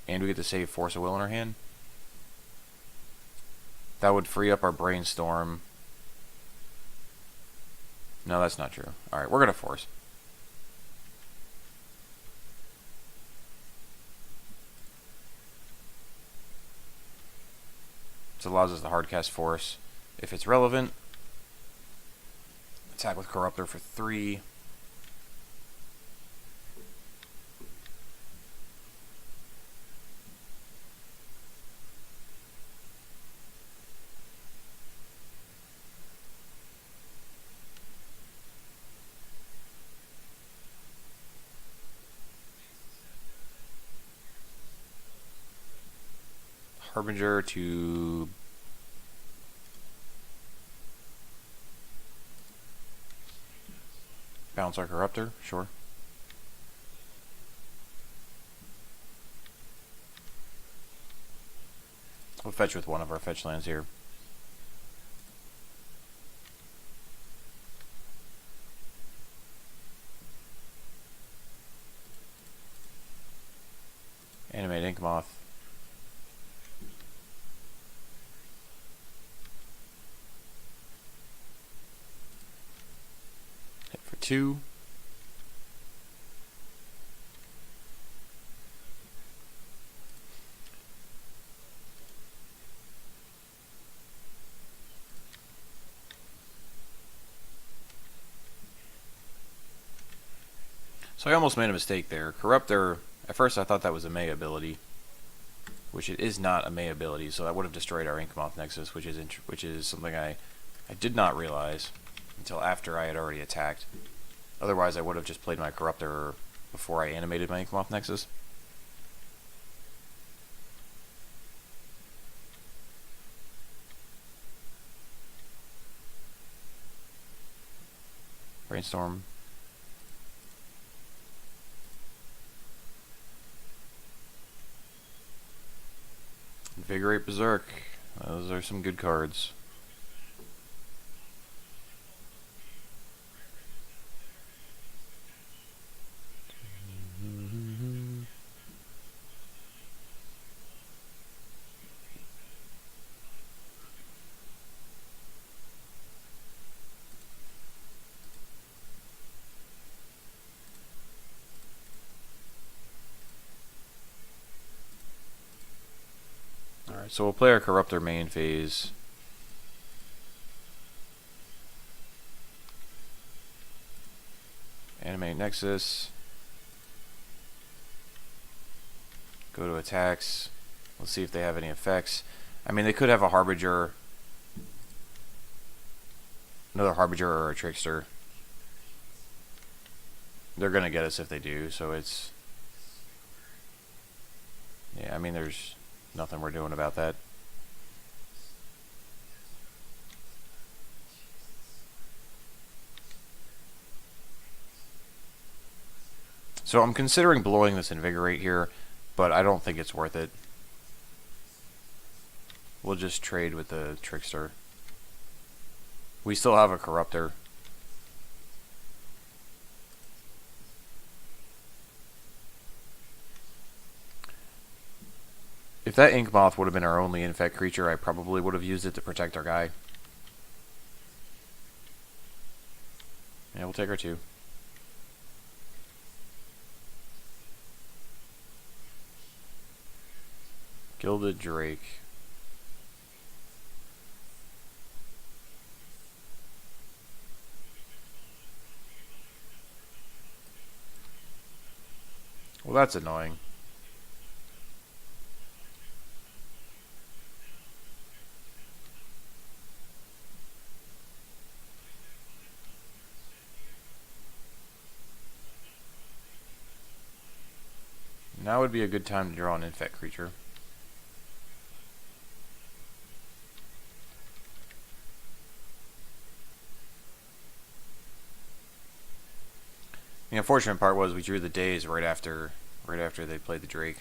And we get to save Force of Will in our hand. That would free up our Brainstorm. No, that's not true. Alright, we're going to force. This allows us to hardcast Force if it's relevant. Attack with Corruptor for 3. Harbinger to bounce our Corruptor, sure. We'll fetch with one of our fetch lands here. Animate Ink Moth. Hit for 2. So I almost made a mistake there. Corruptor, at first I thought that was a May ability, which it is not a May ability, so that would have destroyed our Inkmoth Nexus, which is something I did not realize until after I had already attacked. Otherwise I would have just played my Corruptor before I animated my Inkmoth Nexus. Brainstorm. Invigorate Berserk. Those are some good cards. So we'll play our Corruptor main phase. Animate Nexus. Go to attacks. Let's see if they have any effects. I mean, they could have a Harbinger. Another Harbinger or a Trickster. They're going to get us if they do, so it's... Yeah, I mean, there's nothing we're doing about that. So I'm considering blowing this Invigorate here, but I don't think it's worth it. We'll just trade with the Trickster. We still have a Corruptor. If that Ink Moth would have been our only Infect creature, I probably would have used it to protect our guy. Yeah, we'll take our 2. Gilded Drake. Well, that's annoying. Now would be a good time to draw an Infect creature. The unfortunate part was we drew the Daze right after they played the Drake.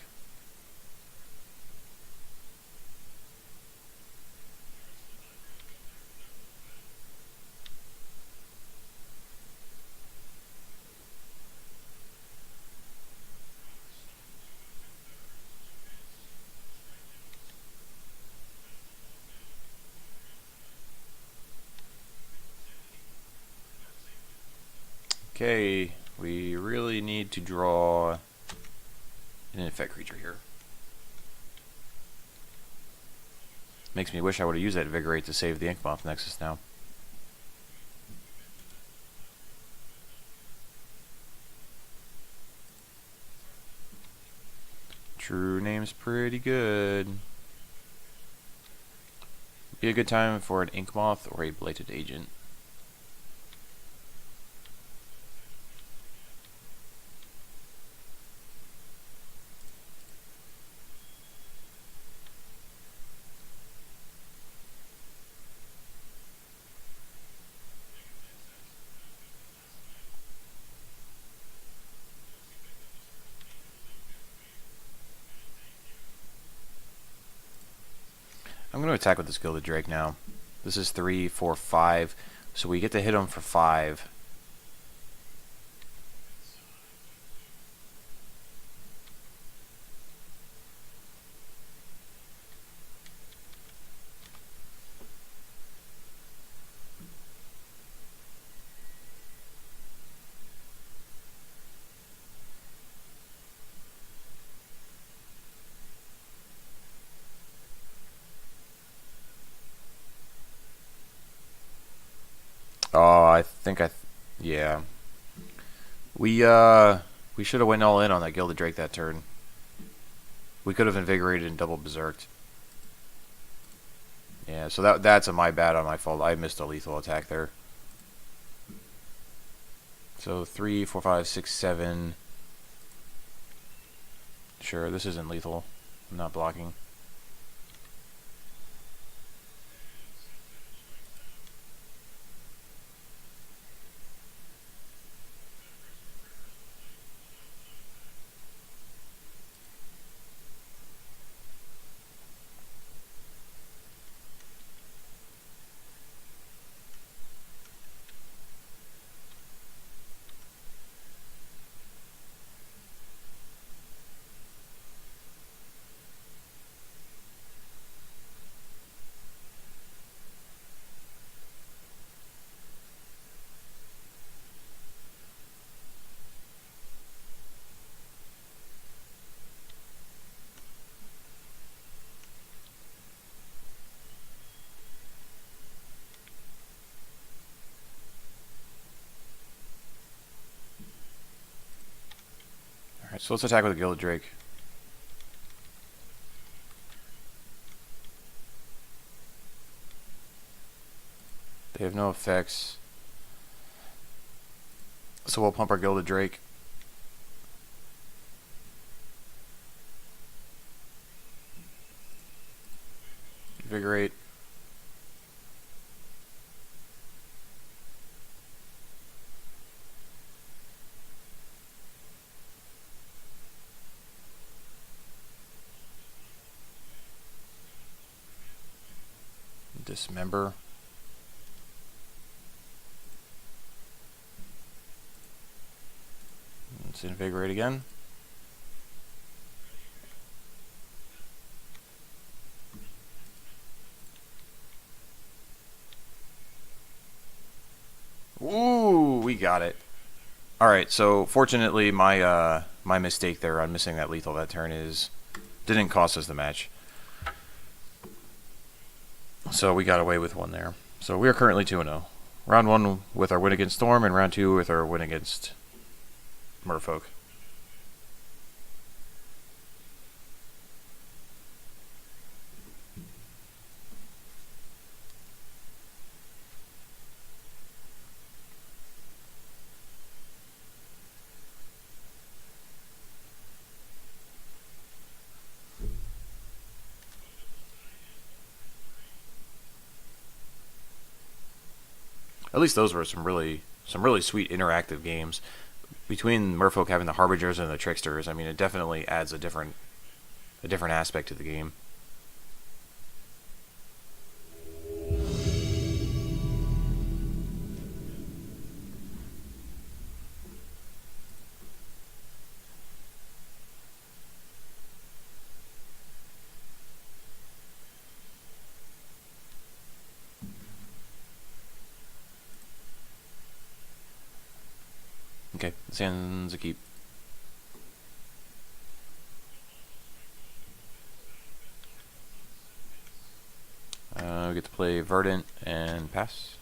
Okay, we really need to draw an Infect creature here. Makes me wish I would have used that Invigorate to save the Inkmoth Nexus now. True name's pretty good. Be a good time for an Inkmoth or a Blighted Agent. I'm going to attack with this Gilded Drake now. This is 3, 4, 5. So we get to hit him for 5. Oh, yeah. We should have went all in on that Gilded Drake that turn. We could have Invigorated and double Berserked. Yeah, so that's my bad on my fault. I missed a lethal attack there. So 3, 4, 5, 6, 7. Sure, this isn't lethal. I'm not blocking. So let's attack with a Gilded Drake. They have no effects. So we'll pump our Gilded Drake. Invigorate. Dismember. Let's invigorate again. Ooh, we got it. Alright, so fortunately my my mistake there on missing that lethal that turn didn't cost us the match. So we got away with one there. So we are currently 2-0. Round 1 with our win against Storm, and round 2 with our win against Merfolk. At least those were some really sweet interactive games. Between Merfolk having the Harbingers and the Tricksters, I mean, it definitely adds a different aspect to the game. Okay, this ends a keep. We get to play Verdant and pass.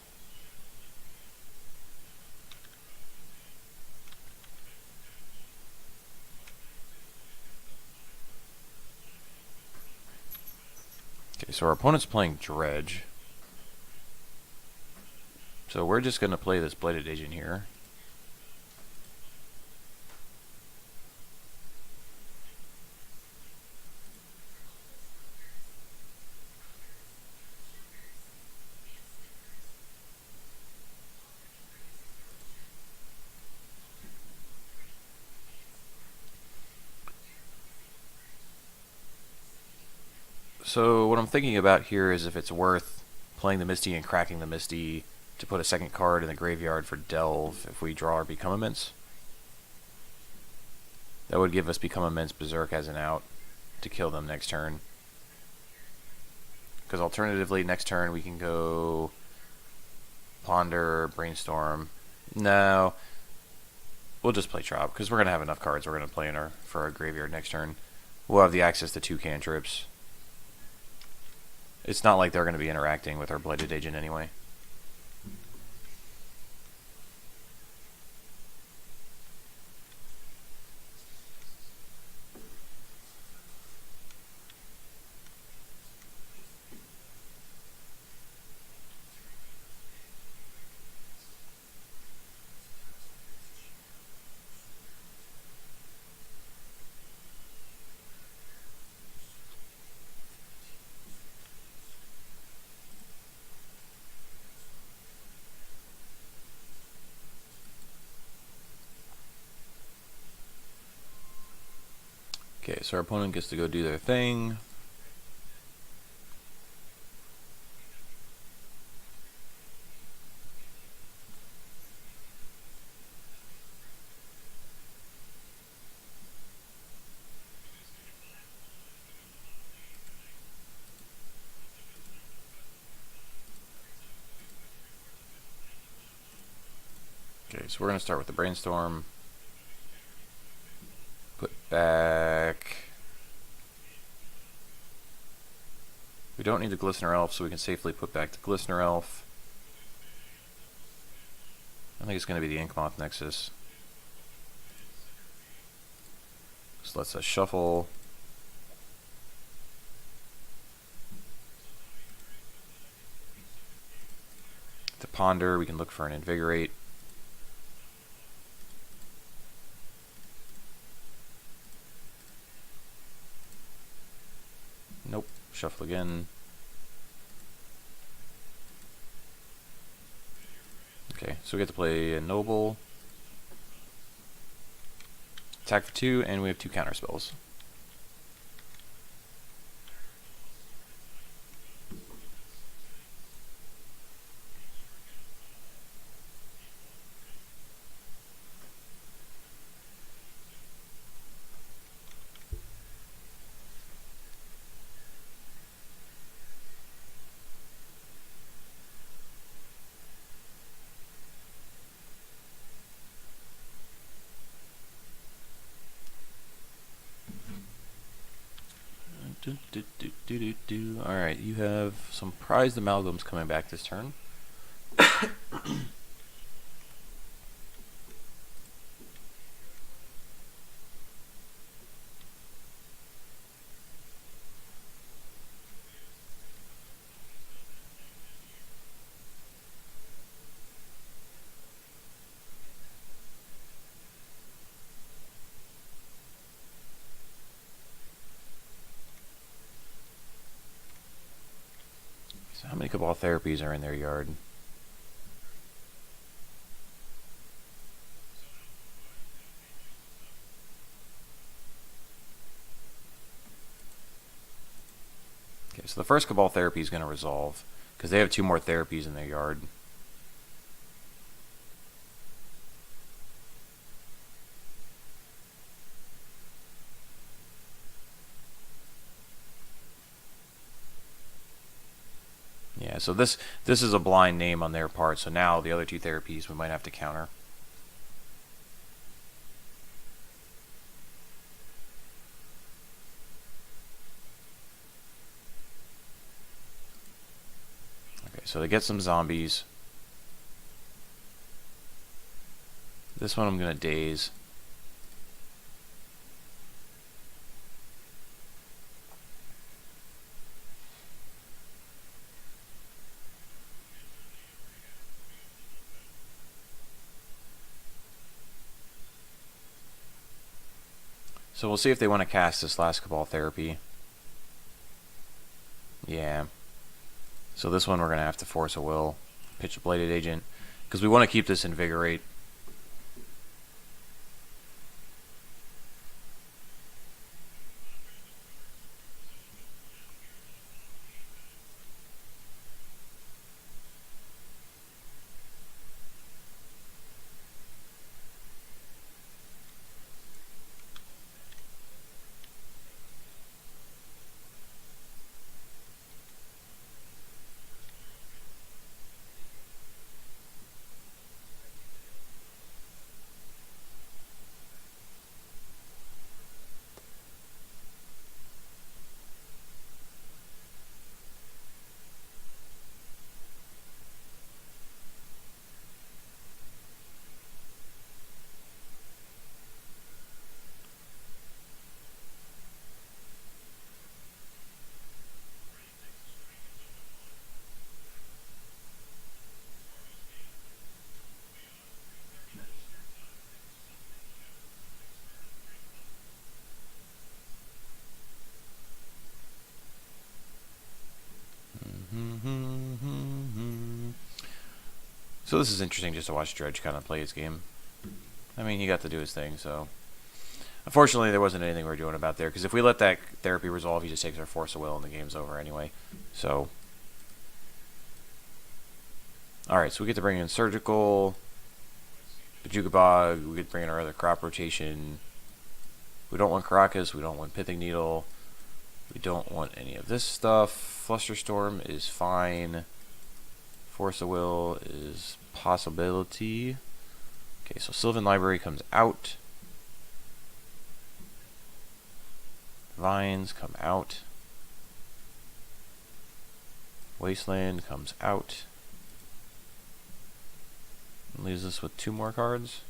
Okay, so our opponent's playing Dredge. So we're just going to play this Bladed Agent here. So what I'm thinking about here is if it's worth playing the Misty and cracking the Misty to put a second card in the graveyard for Delve if we draw our Become Immense. That would give us Become Immense Berserk as an out to kill them next turn. Because alternatively, next turn we can go Ponder, Brainstorm. No, we'll just play Trop because we're going to have enough cards we're going to play for our graveyard next turn. We'll have the access to 2 cantrips. It's not like they're going to be interacting with our Bladed Agent anyway. Okay, so our opponent gets to go do their thing. Okay, so we're going to start with the Brainstorm. Put back... We don't need the Glistener Elf, so we can safely put back the Glistener Elf. I think it's going to be the Inkmoth Nexus. So let's shuffle. To ponder, we can look for an invigorate. Nope. Shuffle again. Okay, so we get to play a noble. Attack for 2, and we have 2 counter spells. Alright, you have some prized amalgams coming back this turn. So how many Cabal Therapies are in their yard? Okay, so the first Cabal Therapy is going to resolve, because they have 2 more therapies in their yard. Yeah, so this is a blind name on their part, so now the other 2 therapies we might have to counter. Okay, so they get some zombies. This one I'm going to daze. So we'll see if they want to cast this last Cabal Therapy. Yeah. So this one we're going to have to force a will. Pitch a Bladed Agent. Because we want to keep this Invigorate. So this is interesting just to watch Dredge kind of play his game. I mean, he got to do his thing, so... Unfortunately, there wasn't anything we were doing about there, because if we let that therapy resolve, he just takes our Force of Will and the game's over anyway. So... Alright, so we get to bring in Surgical, Bajuka Bog, we get to bring in our other crop rotation. We don't want Caracas, we don't want Pithing Needle, we don't want any of this stuff. Flusterstorm is fine. Force of Will is possibility. Okay, so Sylvan Library comes out. Vines come out. Wasteland comes out. And leaves us with 2 more cards.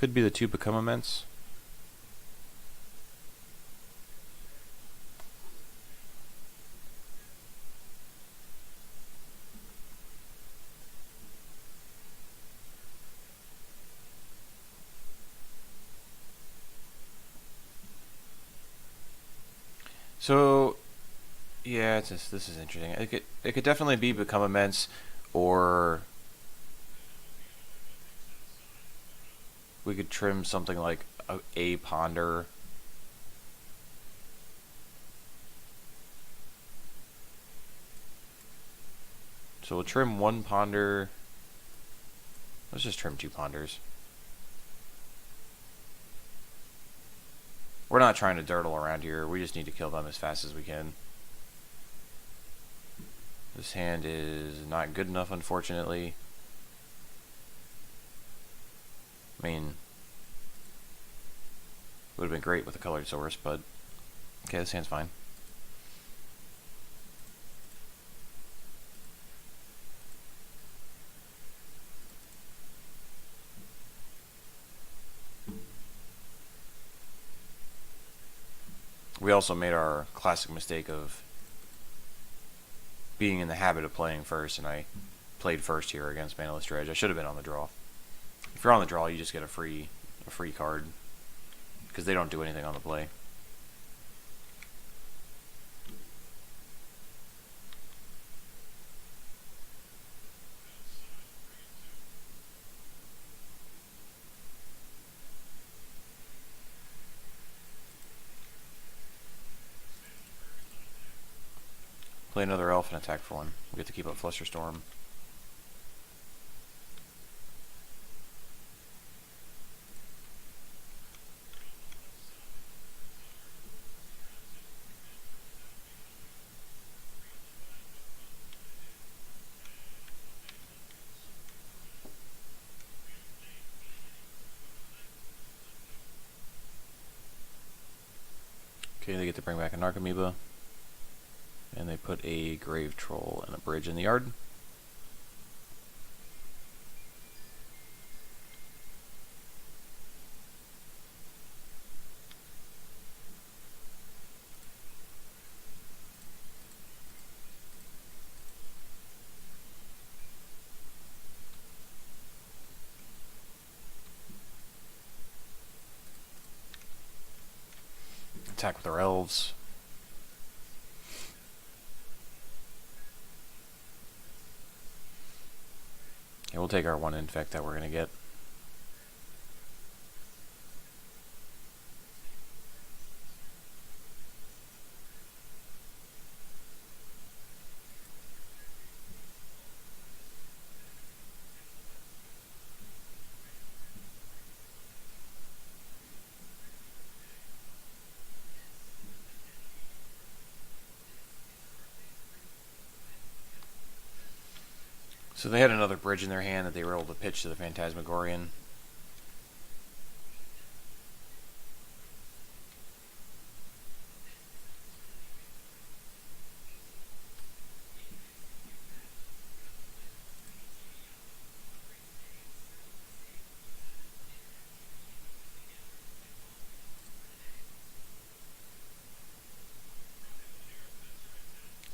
Could be the two become immense. So, yeah, it's just, this is interesting. It could definitely be become immense, or we could trim something like a ponder. So we'll trim one ponder. Let's just trim two ponders. We're not trying to dirtle around here. We just need to kill them as fast as we can. This hand is not good enough, unfortunately. I mean, would have been great with a colored source, but okay, this hand's fine. We also made our classic mistake of being in the habit of playing first, and I played first here against Manaless Dredge. I should have been on the draw. If you're on the draw, you just get a free card, because they don't do anything on the play. Play another elf and attack for one. We get to keep up Flusterstorm. Okay, they get to bring back a Narcomoeba. And they put a Grave Troll and a Bridge in the yard. Attack with our elves. Yeah, we'll take our one Infect that we're going to get. So they had another bridge in their hand that they were able to pitch to the Phantasmagorian.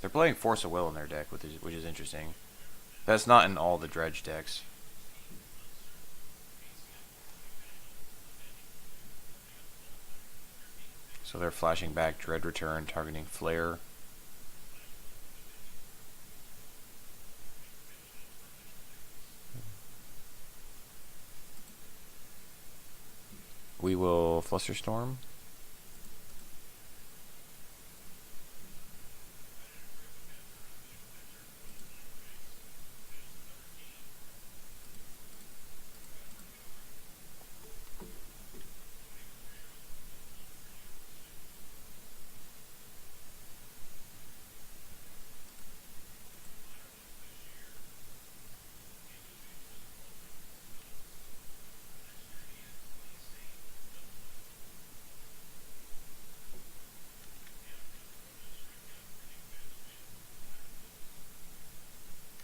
They're playing Force of Will in their deck, which is interesting. That's not in all the Dredge decks. So they're flashing back Dread Return, targeting Flare. We will Flusterstorm.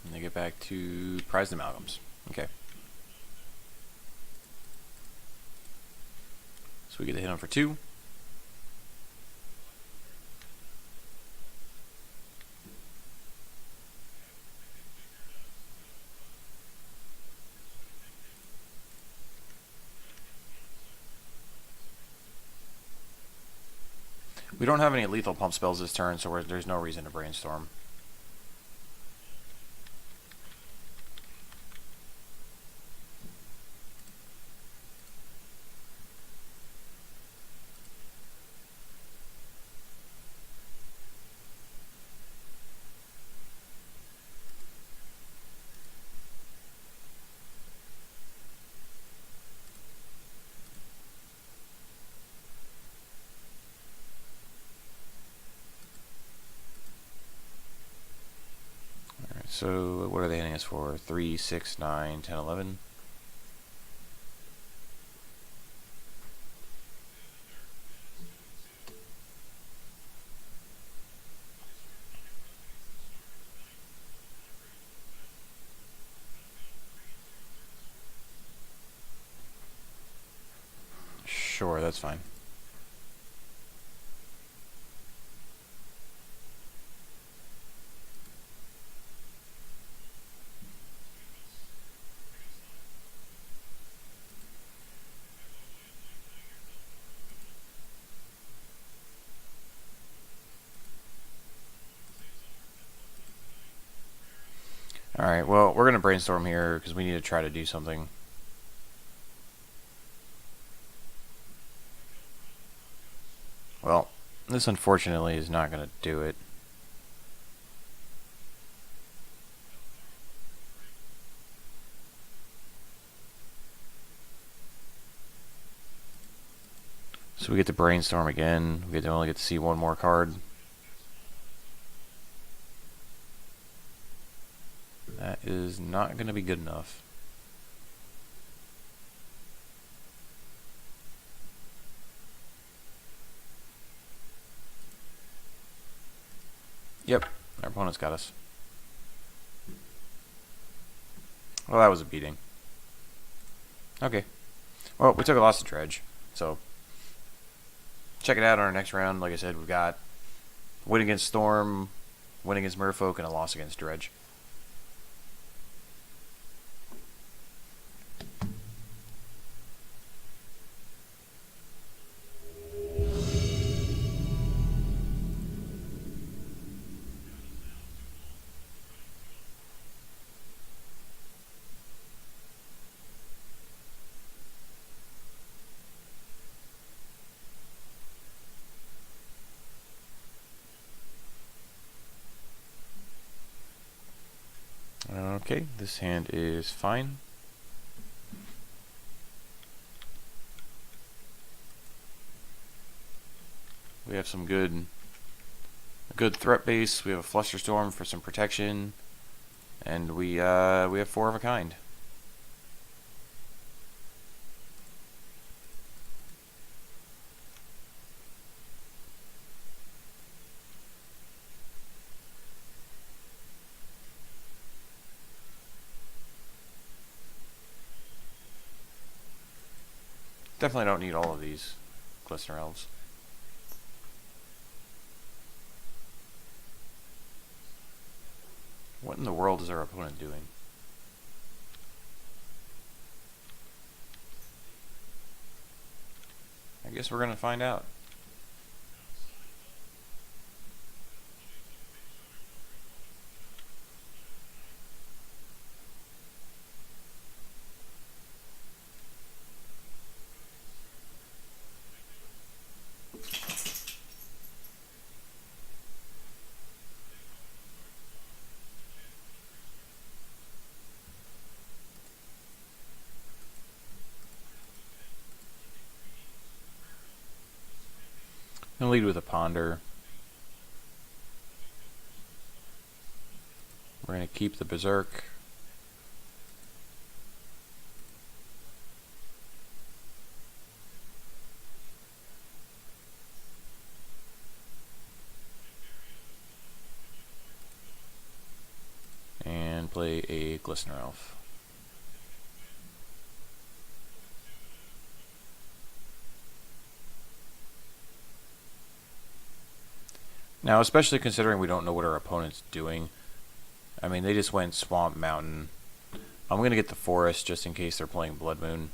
And they get back to Prized Amalgams. Okay. we get to hit him for 2. We don't have any lethal pump spells this turn, so there's no reason to brainstorm. So what are they hitting us for? 3, 6, 9, 10, 11. Sure, that's fine. Alright, well, we're going to brainstorm here because we need to try to do something. Well, this unfortunately is not going to do it. So we get to brainstorm again. We only get to see one more card. That is not going to be good enough. Yep, our opponent's got us. Well, that was a beating. Okay. Well, we took a loss to Dredge, so check it out on our next round. Like I said, we've got win against Storm, win against Merfolk, and a loss against Dredge. Okay, this hand is fine. We have some good threat base. We have a Flusterstorm for some protection, and we have 4 of a kind. Definitely don't need all of these Glistener Elves. What in the world is our opponent doing? I guess we're gonna find out. I'm gonna lead with a Ponder. We're gonna keep the Berserk. And play a Glistener Elf. Now, especially considering we don't know what our opponent's doing. I mean, they just went Swamp Mountain. I'm going to get the Forest just in case they're playing Blood Moon.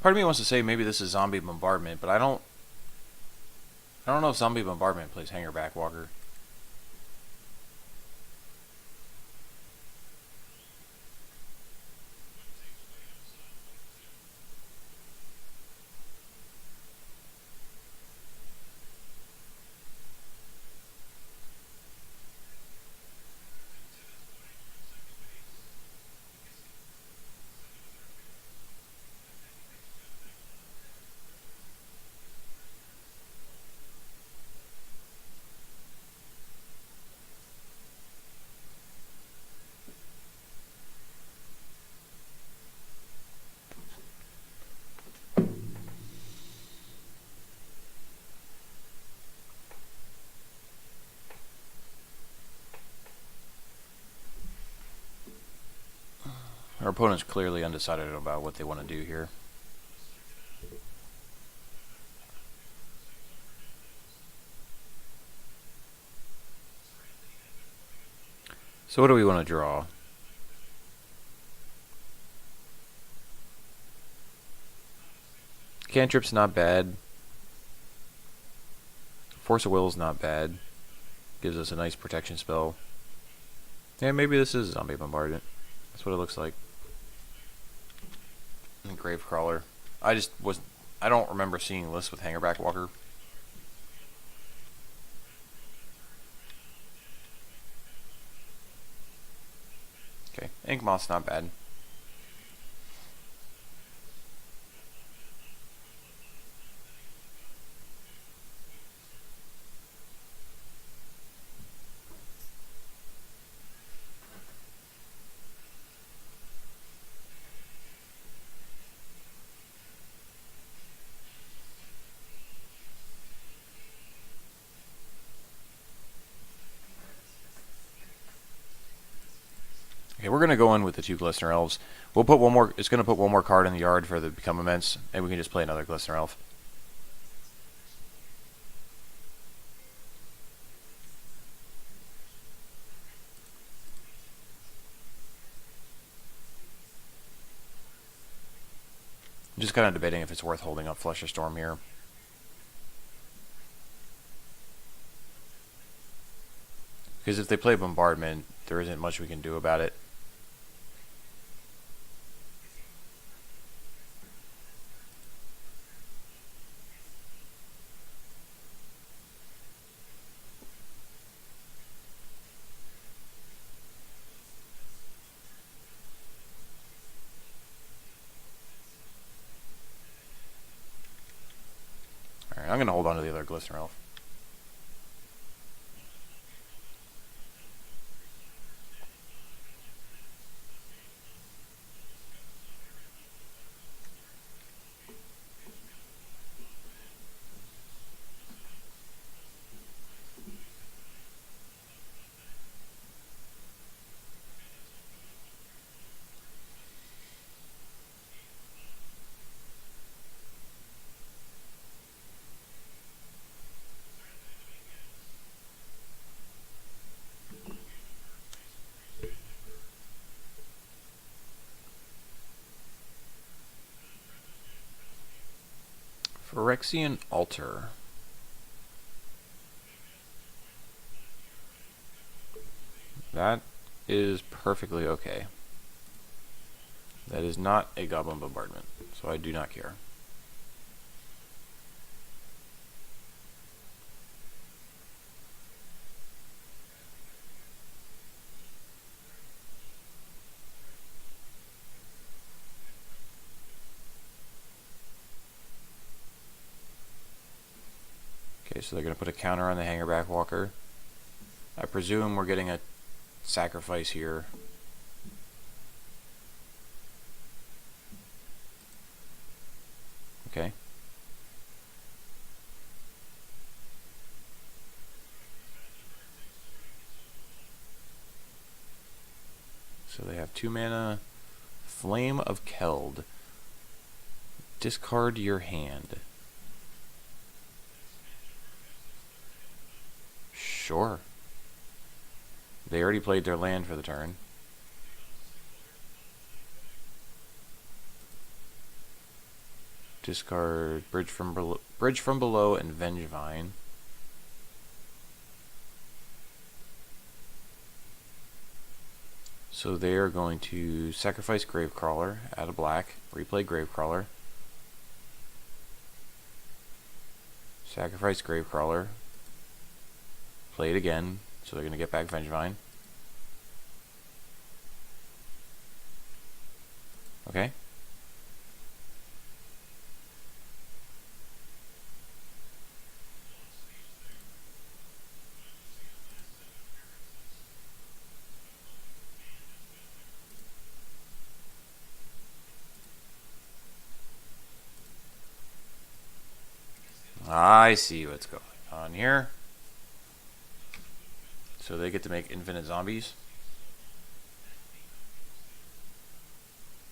Part of me wants to say maybe this is Zombie Bombardment, but I don't know if Zombie Bombardment plays Hangerback Walker. Our opponent's clearly undecided about what they want to do here. So what do we want to draw? Cantrip's not bad. Force of Will's not bad. Gives us a nice protection spell. Yeah, maybe this is Zombie Bombardment. That's what it looks like. And Gravecrawler. I don't remember seeing lists with Hangerback Walker. Okay, Ink Moth's not bad. Okay, we're gonna go in with the 2 Glistener Elves. We'll put one more. It's gonna put one more card in the yard for the Become Immense, and we can just play another Glistener Elf. I'm just kind of debating if it's worth holding up Flusher Storm here. Because if they play Bombardment, there isn't much we can do about it. Alright, I'm going to hold on to the other Glistener Elf. Phyrexian Altar. That is perfectly okay. That is not a Goblin Bombardment, so I do not care. so they're going to put a counter on the Hangerback Walker. I presume we're getting a sacrifice here. Okay. So they have 2 mana. Flame of Keld. Discard your hand. Sure. They already played their land for the turn. Discard Bridge from Below and Vengevine. So they are going to sacrifice Gravecrawler, add a black, replay Gravecrawler. Sacrifice Gravecrawler. Play it again, so they're going to get back Vengevine. Okay. I see what's going on here. So they get to make infinite zombies.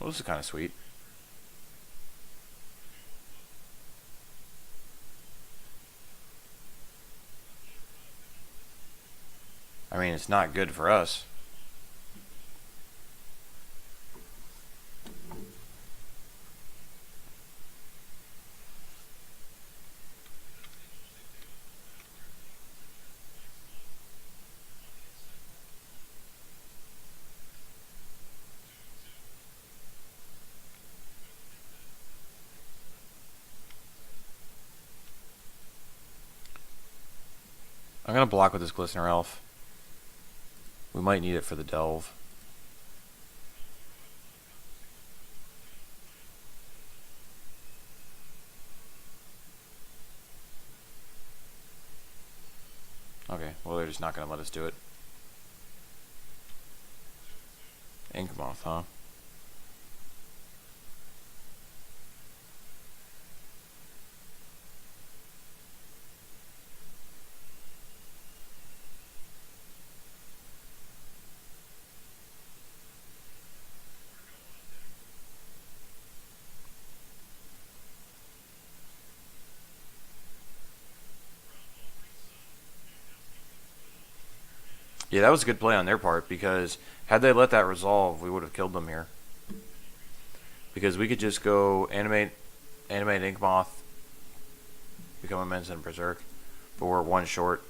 Well, this is kind of sweet. I mean, it's not good for us. I'm going to block with this Glistener Elf. We might need it for the Delve. Okay, well they're just not going to let us do it. Inkmoth, huh? Yeah, that was a good play on their part, because had they let that resolve, we would have killed them here. Because we could just go animate Inkmoth, become Immense and Berserk, but we're 1 short.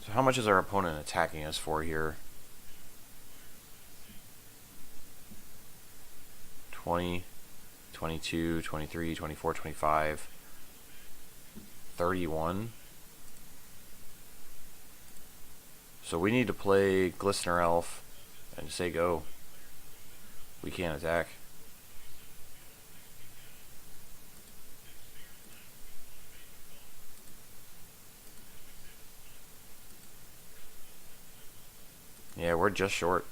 So how much is our opponent attacking us for here? 20, 22, 23, 24, 25, 31. So we need to play Glistener Elf and say go. We can't attack. Yeah, we're just short.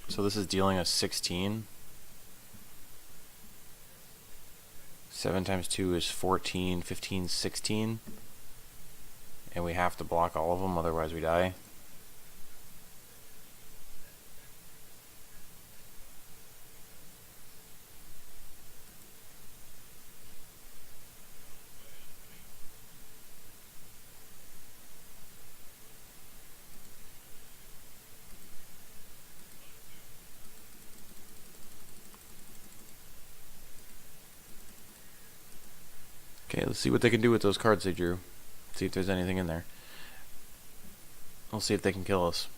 So this is dealing us 16. 7 times 2 is 14, 15, 16. And we have to block all of them, otherwise we die. Okay, let's see what they can do with those cards they drew. See if there's anything in there. We'll see if they can kill us.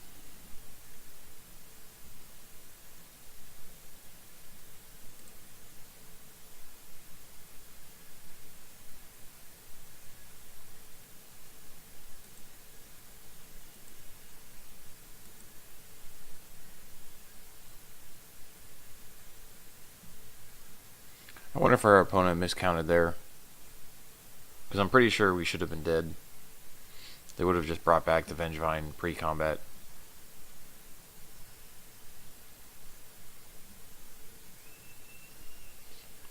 I wonder if our opponent miscounted there. Because I'm pretty sure we should have been dead. They would have just brought back the Vengevine pre-combat.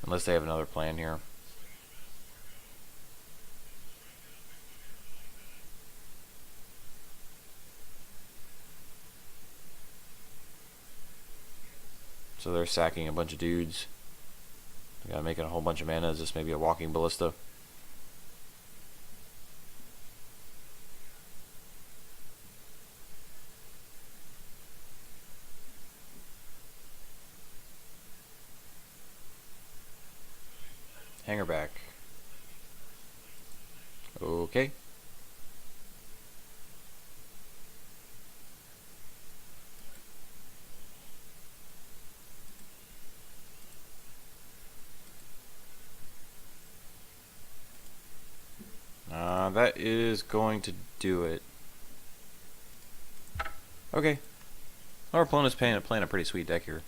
Unless they have another plan here. So they're sacking a bunch of dudes. They gotta make it a whole bunch of mana. Is this maybe a walking ballista? Hang her back. Okay. That is going to do it. Okay. Our opponent's playing a pretty sweet deck here.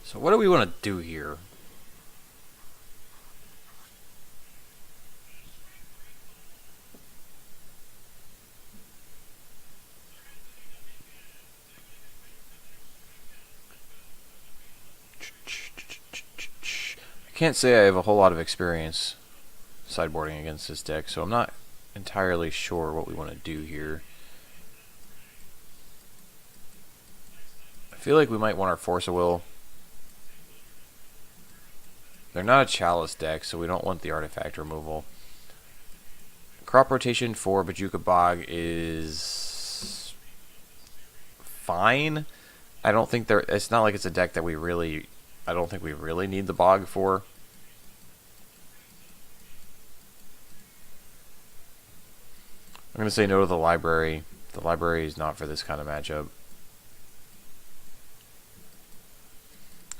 So what do we want to do here? I can't say I have a whole lot of experience sideboarding against this deck, so I'm not entirely sure what we want to do here. I feel like we might want our Force of Will. They're not a Chalice deck, so we don't want the artifact removal. Crop rotation for Bojuka Bog is fine. I don't think it's not like it's a deck that I don't think we really need the Bog for. I'm going to say no to the Library. The Library is not for this kind of matchup.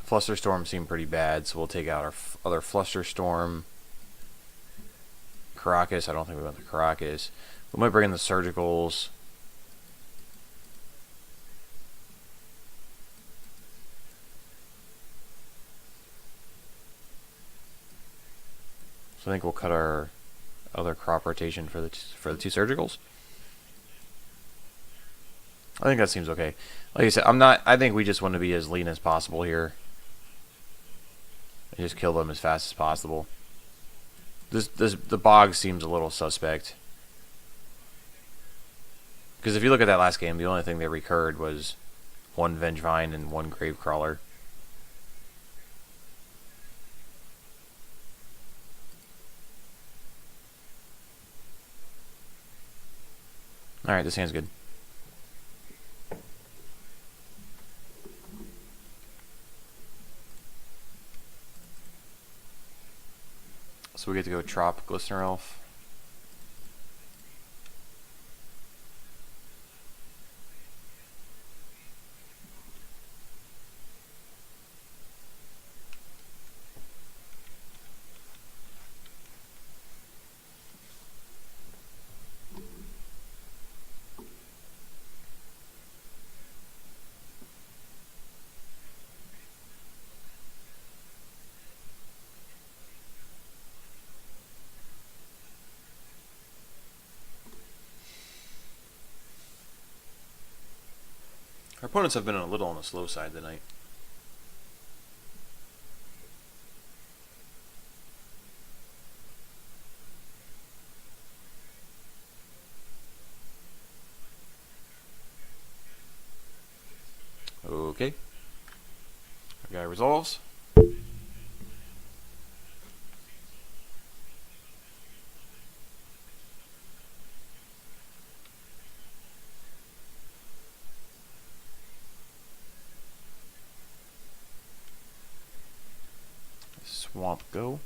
Flusterstorm seemed pretty bad, so we'll take out our other Flusterstorm. Caracas, I don't think we want the Caracas. We might bring in the Surgicals. So I think we'll cut our other crop rotation for the two Surgicals. I think that seems okay. Like I said, I think we just want to be as lean as possible here. And just kill them as fast as possible. The Bog seems a little suspect. Because if you look at that last game, the only thing they recurred was one Vengevine and one Gravecrawler. Alright, this hand's good. So we get to go Trop Glistener Elf. Our opponents have been a little on the slow side tonight. Okay. Our guy resolves. Swamp go.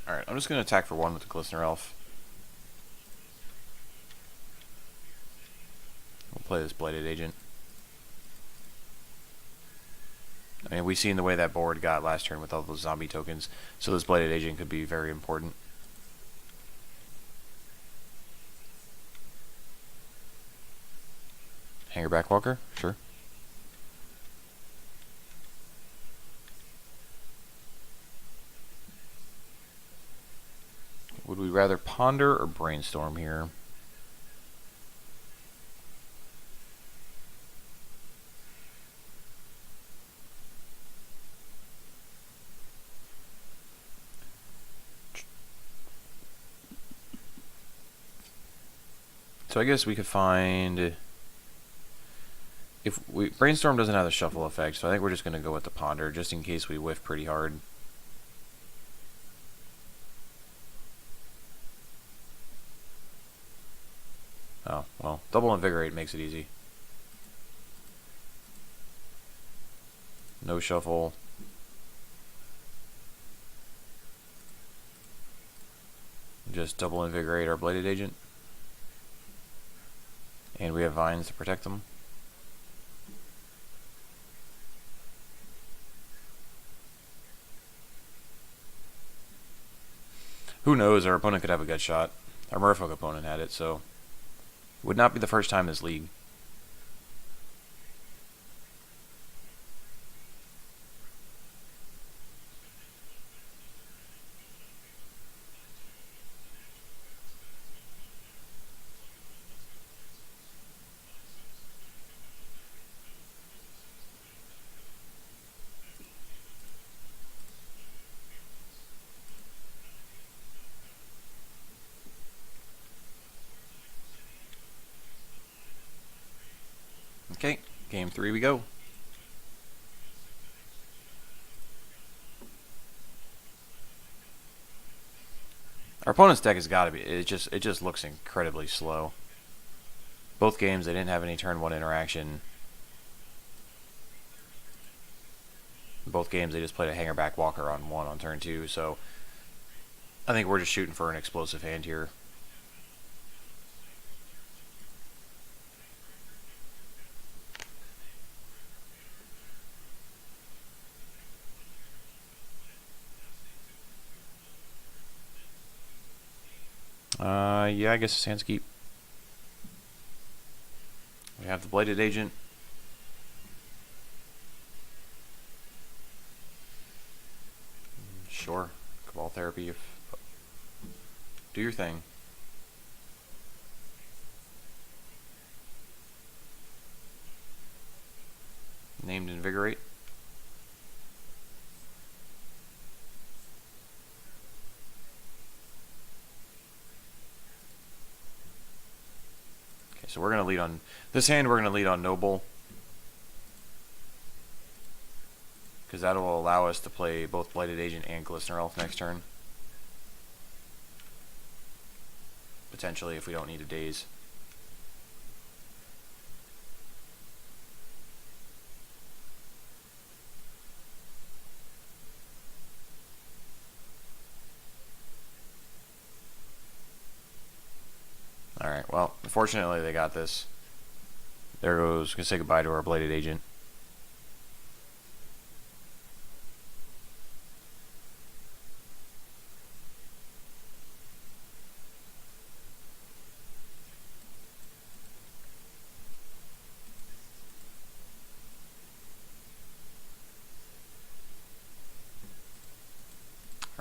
Alright, I'm just going to attack for 1 with the Glistener Elf. We'll play this Blighted Agent. I mean, we've seen the way that board got last turn with all those zombie tokens, so this Blighted Agent could be very important. Hanger Backwalker? Sure. Would we rather ponder or brainstorm here? So I guess we could find... Brainstorm doesn't have the shuffle effect, so I think we're just going to go with the ponder, just in case we whiff pretty hard. Oh, well, double invigorate makes it easy. No shuffle. Just double invigorate our Blighted Agent. And we have vines to protect them. Who knows, our opponent could have a gut shot. Our Merfolk opponent had it, so it would not be the first time this league. Okay, game 3 we go. Our opponent's deck has got to be, it just looks incredibly slow. Both games they didn't have any turn 1 interaction. Both games they just played a Hanger Backwalker on 1 on turn 2, so I think we're just shooting for an explosive hand here. Yeah, I guess it's hands keep. We have the Blighted Agent. Sure. Cabal Therapy. If do your thing. Named Invigorate. So we're going to lead on this hand. We're going to lead on Noble, because that will allow us to play both Blighted Agent and Glistener Elf next turn, potentially, if we don't need a daze. Alright, well, unfortunately they got this. There goes, gonna say goodbye to our Blighted Agent.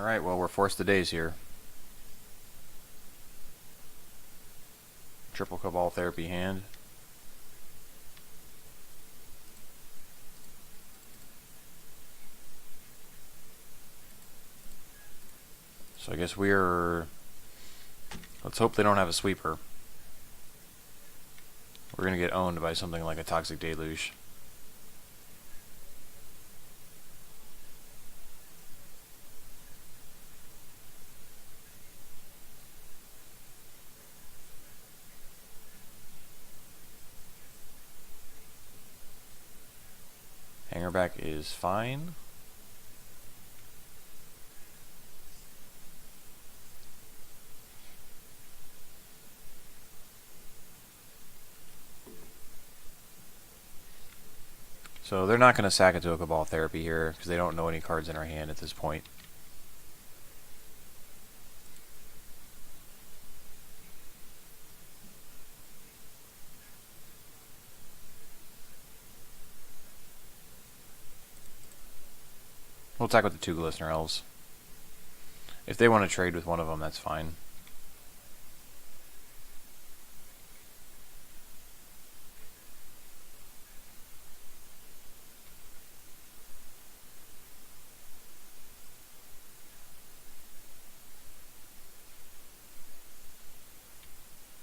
Alright, well, we're forced to daze here. Triple Cabal Therapy hand. So I guess we're... Let's hope they don't have a sweeper. We're going to get owned by something like a Toxic Deluge. Hangerback is fine. So they're not going to sack it to a Cabal Therapy here because they don't know any cards in our hand at this point. We'll attack with the 2 Glistener Elves. If they want to trade with one of them, that's fine.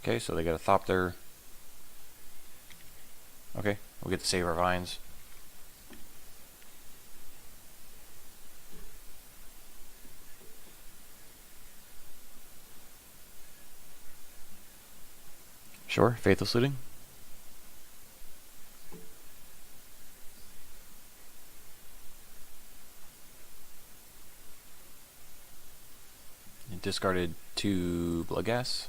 Okay, so they got a Thopter. Okay, we'll get to save our vines. Sure, Faithless Looting. And discarded 2 Bloodghast.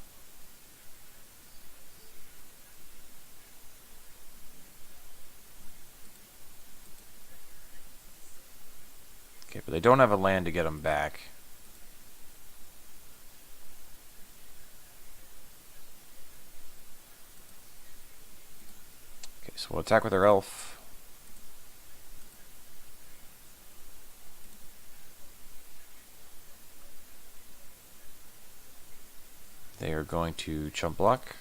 Okay, but they don't have a land to get them back. Okay, so we'll attack with our elf. They are going to chump block.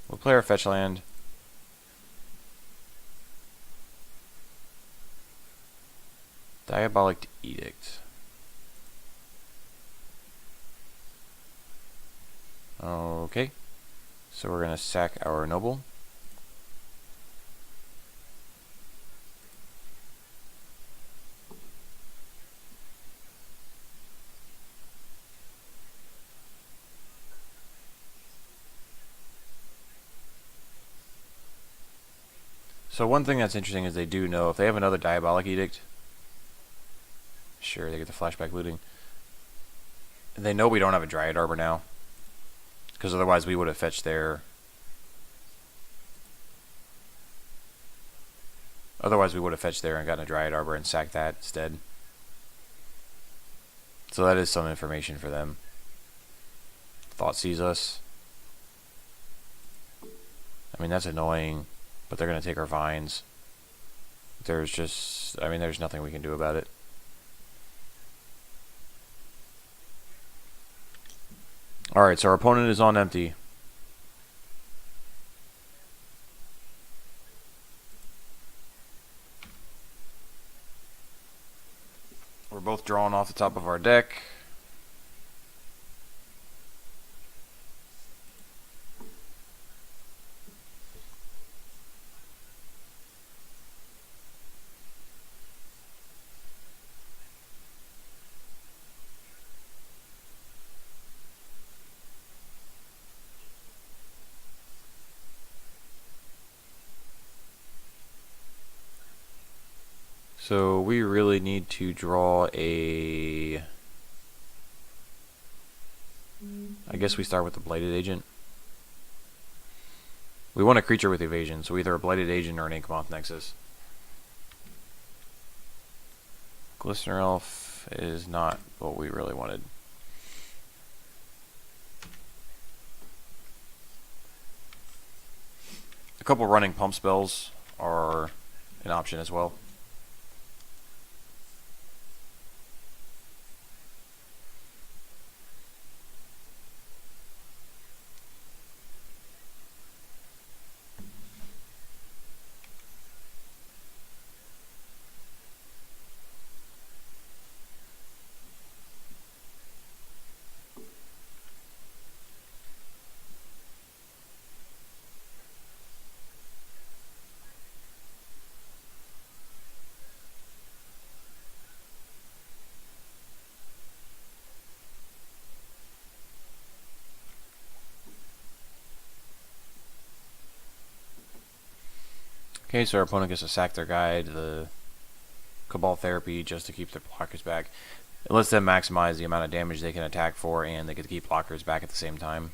We'll play our fetch land. Diabolic Edict. Okay, so we're going to sack our noble. So one thing that's interesting is they do know if they have another Diabolic Edict. Sure, they get the flashback looting. They know we don't have a Dryad Arbor now, because otherwise we would have fetched their... Otherwise we would have fetched there and gotten a Dryad Arbor and sacked that instead. So that is some information for them. Thought sees us. I mean, that's annoying, but they're going to take our vines. There's just... I mean, there's nothing we can do about it. Alright, so our opponent is on empty. We're both drawing off the top of our deck. So we really need to draw a... I guess we start with the Blighted Agent. We want a creature with evasion, so either a Blighted Agent or an Inkmoth Nexus. Glistener Elf is not what we really wanted. A couple running pump spells are an option as well. Okay, so our opponent gets to sack their guide, the Cabal Therapy, just to keep their blockers back. It lets them maximize the amount of damage they can attack for, and they get to keep blockers back at the same time.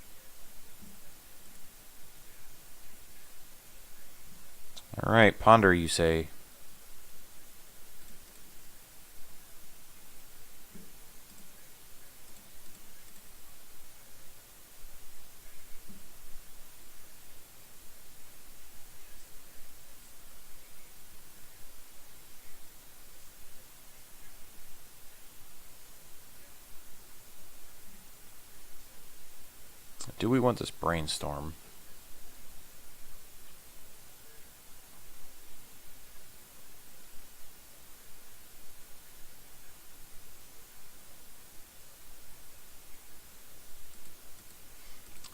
Alright, Ponder, you say. Do we want this Brainstorm?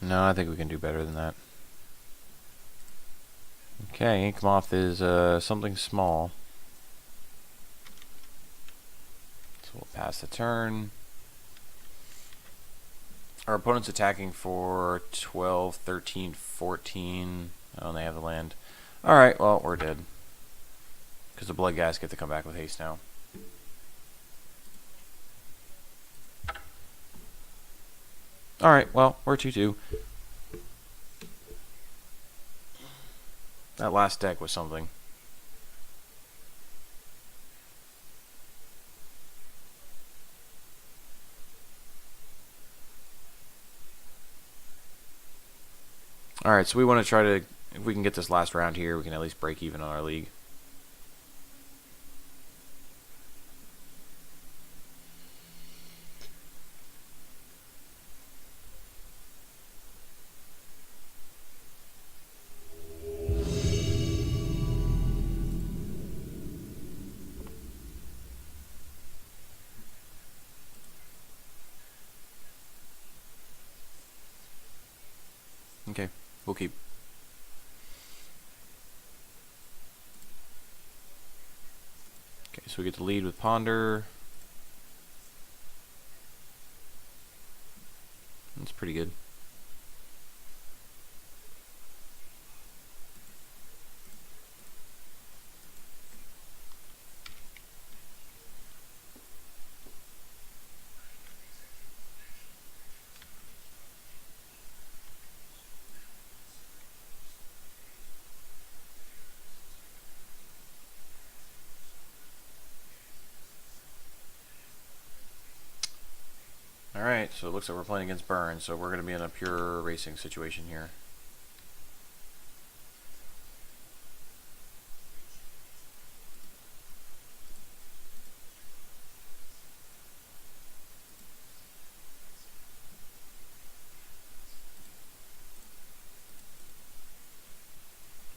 No, I think we can do better than that. Okay, Ink Moth is something small. So we'll pass the turn. Our opponent's attacking for 12, 13, 14. Oh, they have the land. Alright, well, we're dead. Because the Blood Gas get to come back with haste now. Alright, well, we're 2-2. That last deck was something. Alright, so we want to try to, if we can get this last round here, we can at least break even on our league. Okay, we'll keep. Okay, so we get to lead with Ponder. That's pretty good. Alright, so it looks like we're playing against Burn, so we're going to be in a pure racing situation here.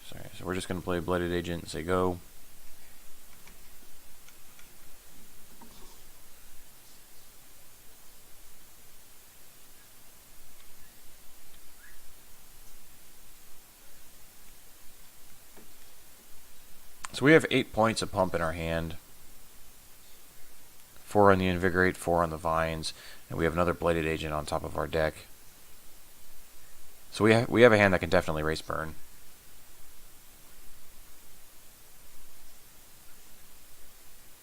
Sorry, so we're just going to play Blooded Agent and say go. So we have 8 points of pump in our hand. 4 on the Invigorate, 4 on the Vines, and we have another Bladed Agent on top of our deck. So we have a hand that can definitely race Burn.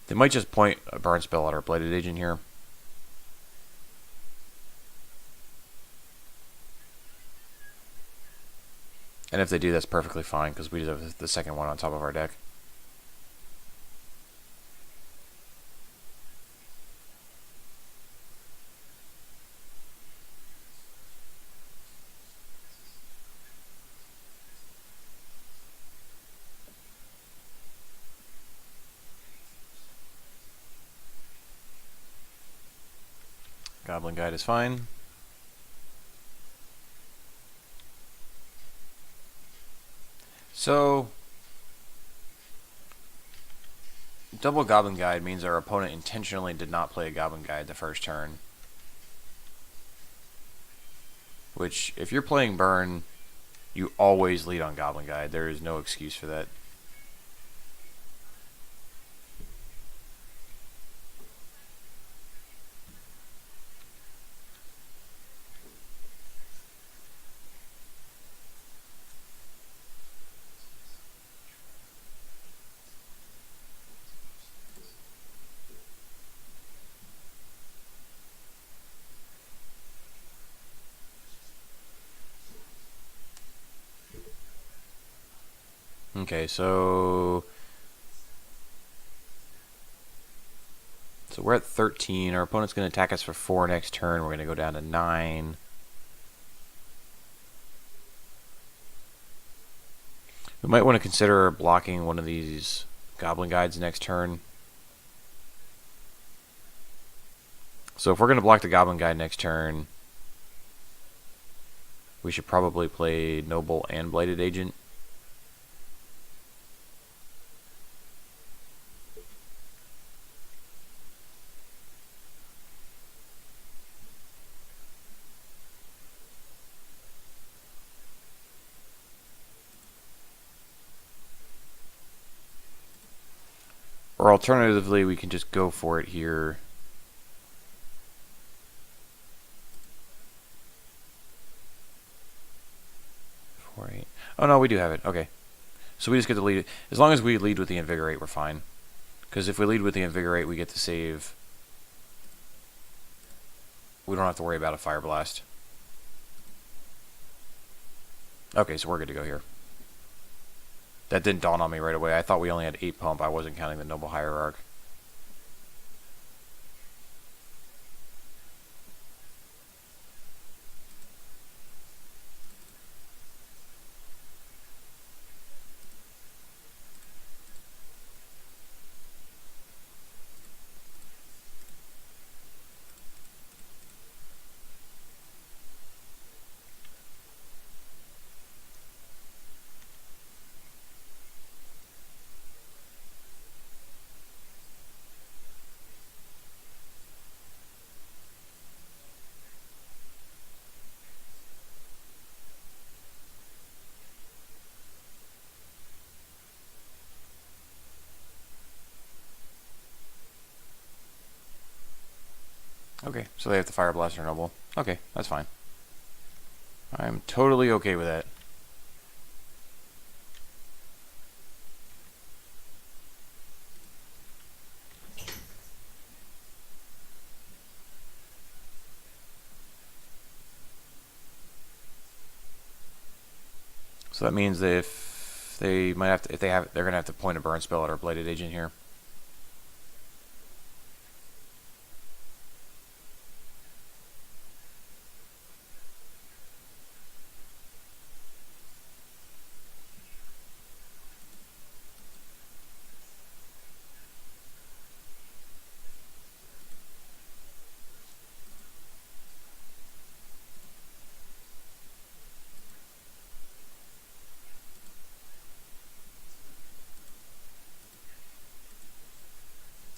They might just point a Burn spell at our Bladed Agent here. And if they do, that's perfectly fine, because we have the second one on top of our deck. Goblin Guide is fine. So, double Goblin Guide means our opponent intentionally did not play a Goblin Guide the first turn. Which, if you're playing Burn, you always lead on Goblin Guide. There is no excuse for that. Okay, so we're at 13. Our opponent's going to attack us for 4 next turn. We're going to go down to 9. We might want to consider blocking one of these Goblin Guides next turn. So if we're going to block the Goblin Guide next turn, we should probably play Noble and Blighted Agent. Or alternatively, we can just go for it here. Oh no, we do have it. Okay. So we just get to lead. As long as we lead with the Invigorate, we're fine. Because if we lead with the Invigorate, we get to save. We don't have to worry about a Fire Blast. Okay, so we're good to go here. That didn't dawn on me right away. I thought we only had 8 pump. I wasn't counting the Noble Hierarch. Okay, so they have the Fire Blaster Noble. Okay, that's fine. I'm totally okay with that. So that means that if they might have to, they're gonna have to point a burn spell at our Blighted Agent here.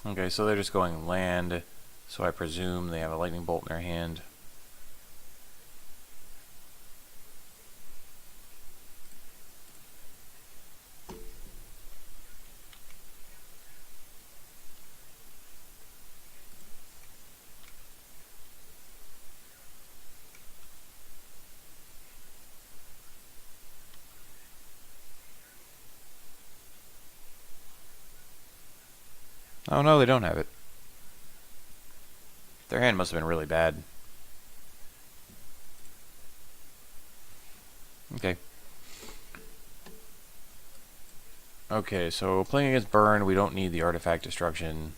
Okay, so they're just going land, so I presume they have a lightning bolt in their hand. Oh no, they don't have it. Their hand must have been really bad. Okay. Okay, so playing against Burn, we don't need the Artifact Destruction.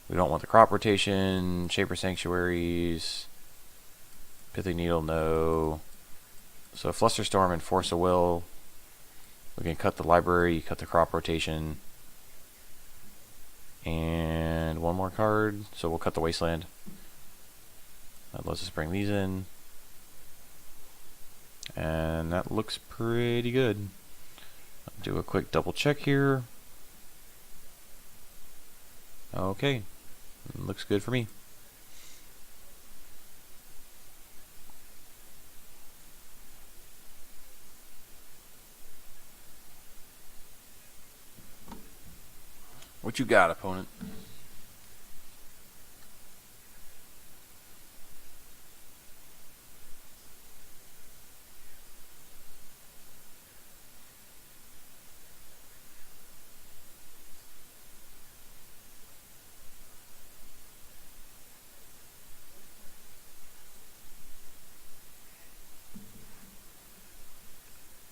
We don't want the crop rotation, Shaper Sanctuaries, Pithy Needle, no. So Flusterstorm and Force of Will. We can cut the library, cut the crop rotation. And one more card, so we'll cut the Wasteland. Let's just bring these in. And that looks pretty good. I'll do a quick double check here. Okay, looks good for me. What you got, opponent?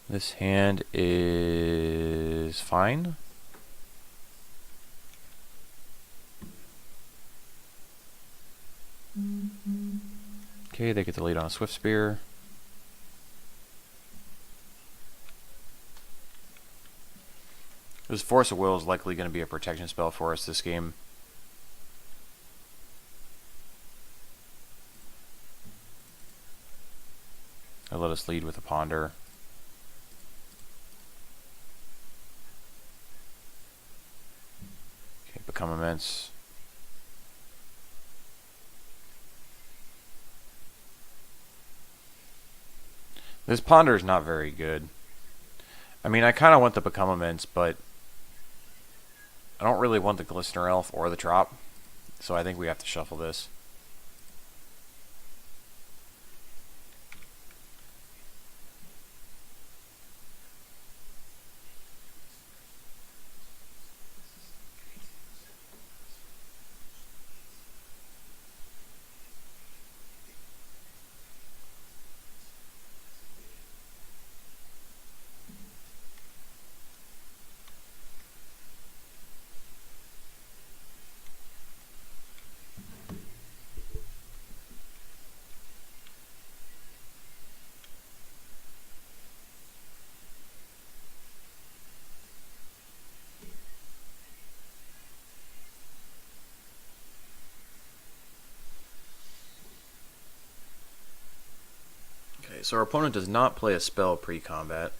This hand is fine. Okay, they get the lead on a Swift Spear. This Force of Will is likely going to be a protection spell for us this game. I'll let us lead with a Ponder. Okay, Become Immense. This Ponder is not very good. I mean, I kind of want the Become Immense, but I don't really want the Glistener Elf or the Trop, so I think we have to shuffle this. Okay, so our opponent does not play a spell pre-combat.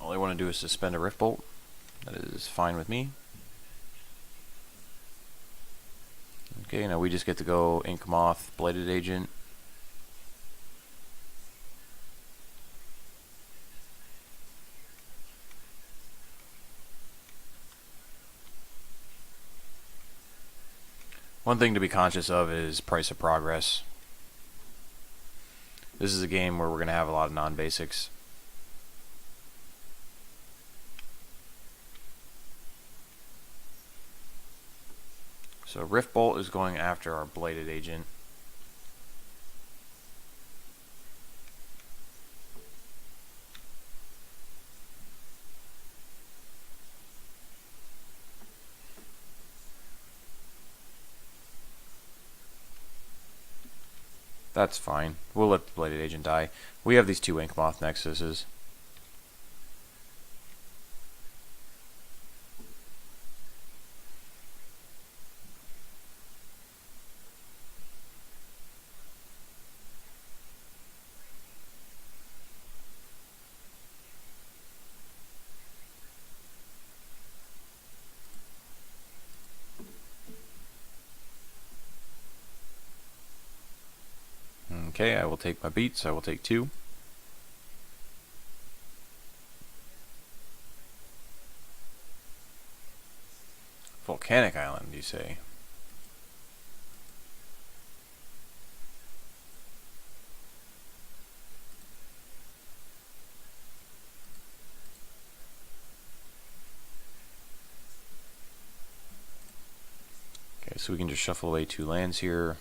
All they want to do is suspend a Rift Bolt. That is fine with me. Okay, now we just get to go Ink Moth, Bladed Agent. One thing to be conscious of is price of progress. This is a game where we're going to have a lot of non-basics. So Rift Bolt is going after our Bladed Agent. That's fine. We'll let the Bladed Agent die. We have these two Ink Moth Nexuses. Okay, I will take my beats. I will take 2. Volcanic Island, you say? Okay, so we can just shuffle away 2 lands here.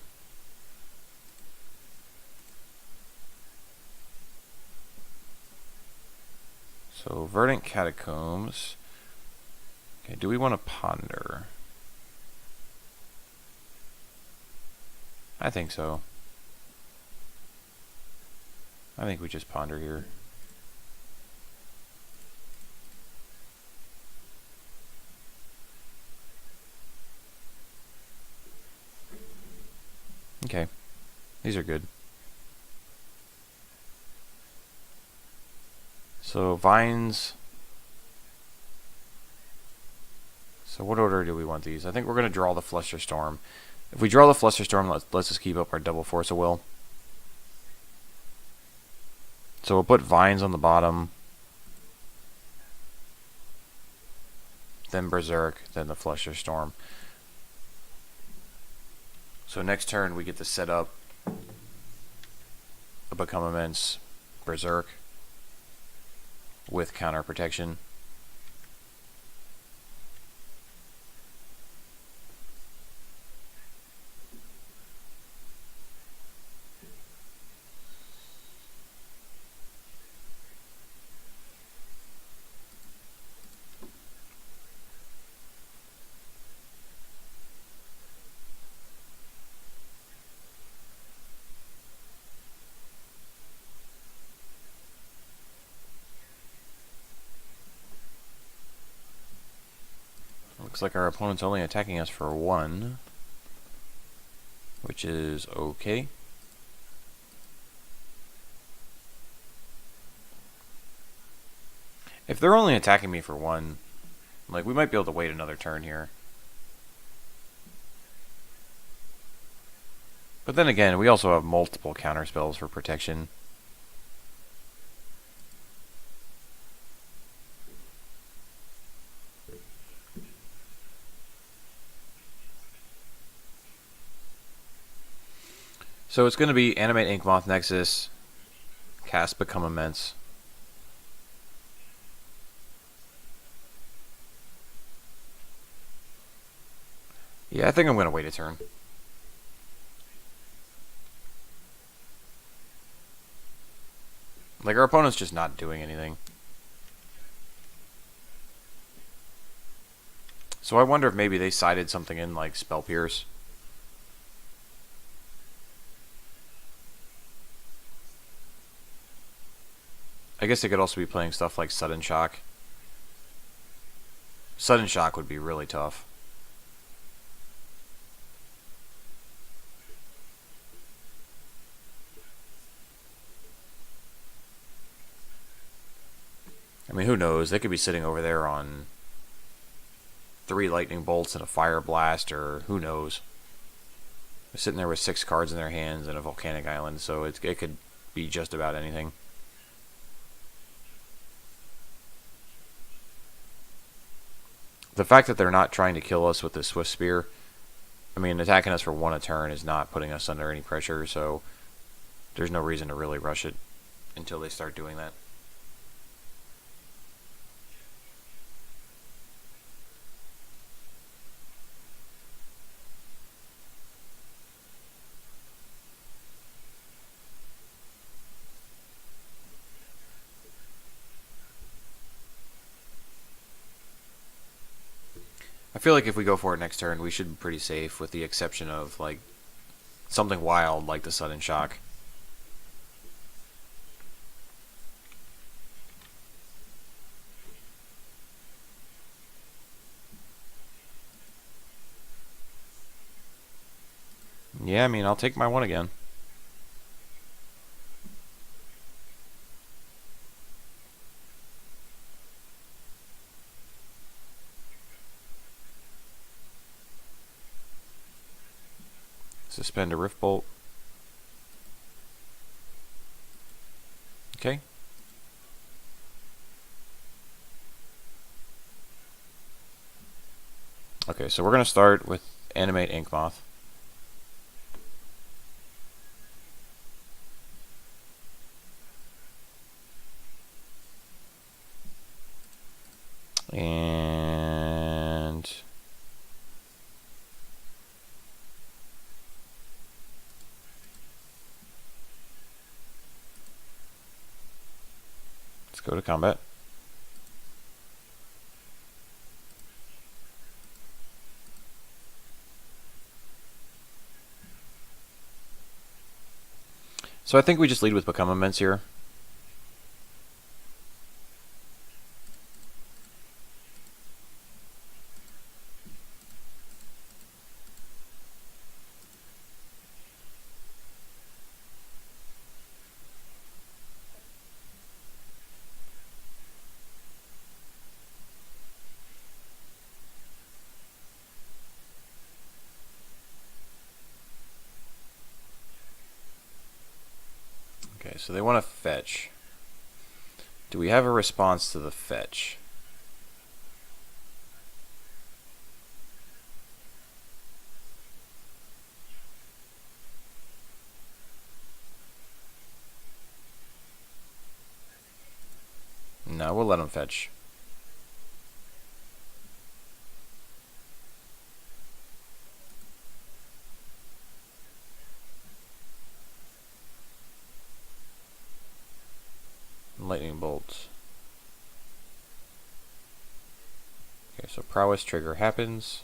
So Verdant Catacombs. Okay, do we want to ponder? I think so. I think we just ponder here. These are good. So vines. So what order do we want these? I think we're going to draw the Flusterstorm. If we draw the Flusterstorm, let's just keep up our double Force of Will. So we'll put vines on the bottom. Then Berserk, then the Flusterstorm. So next turn we get to set up a Become Immense Berserk with counter protection. Looks like our opponent's only attacking us for 1, which is okay. If they're only attacking me for 1, like, we might be able to wait another turn here. But then again, we also have multiple counter spells for protection. So it's going to be Animate Inkmoth Nexus, cast Become Immense. Yeah, I think I'm going to wait a turn. Like, our opponent's just not doing anything. So I wonder if maybe they sided something in, like, Spell Pierce. I guess they could also be playing stuff like Sudden Shock. Sudden Shock would be really tough. I mean, who knows? They could be sitting over there on 3 Lightning Bolts and a Fire Blast, or who knows. They're sitting there with 6 cards in their hands and a Volcanic Island, so it could be just about anything. The fact that they're not trying to kill us with the Swift Spear, I mean, attacking us for 1 a turn is not putting us under any pressure, so there's no reason to really rush it until they start doing that. I feel like if we go for it next turn, we should be pretty safe, with the exception of, like, something wild like the Sudden Shock. Yeah, I mean, I'll take my 1 again. Suspend a Rift Bolt. Okay. Okay, so we're going to start with Animate Inkmoth. And let's go to combat. So I think we just lead with Become Immense here. so they want to fetch. Do we have a response to the fetch? No, we'll let them fetch. Lightning bolt. Okay, so prowess trigger happens.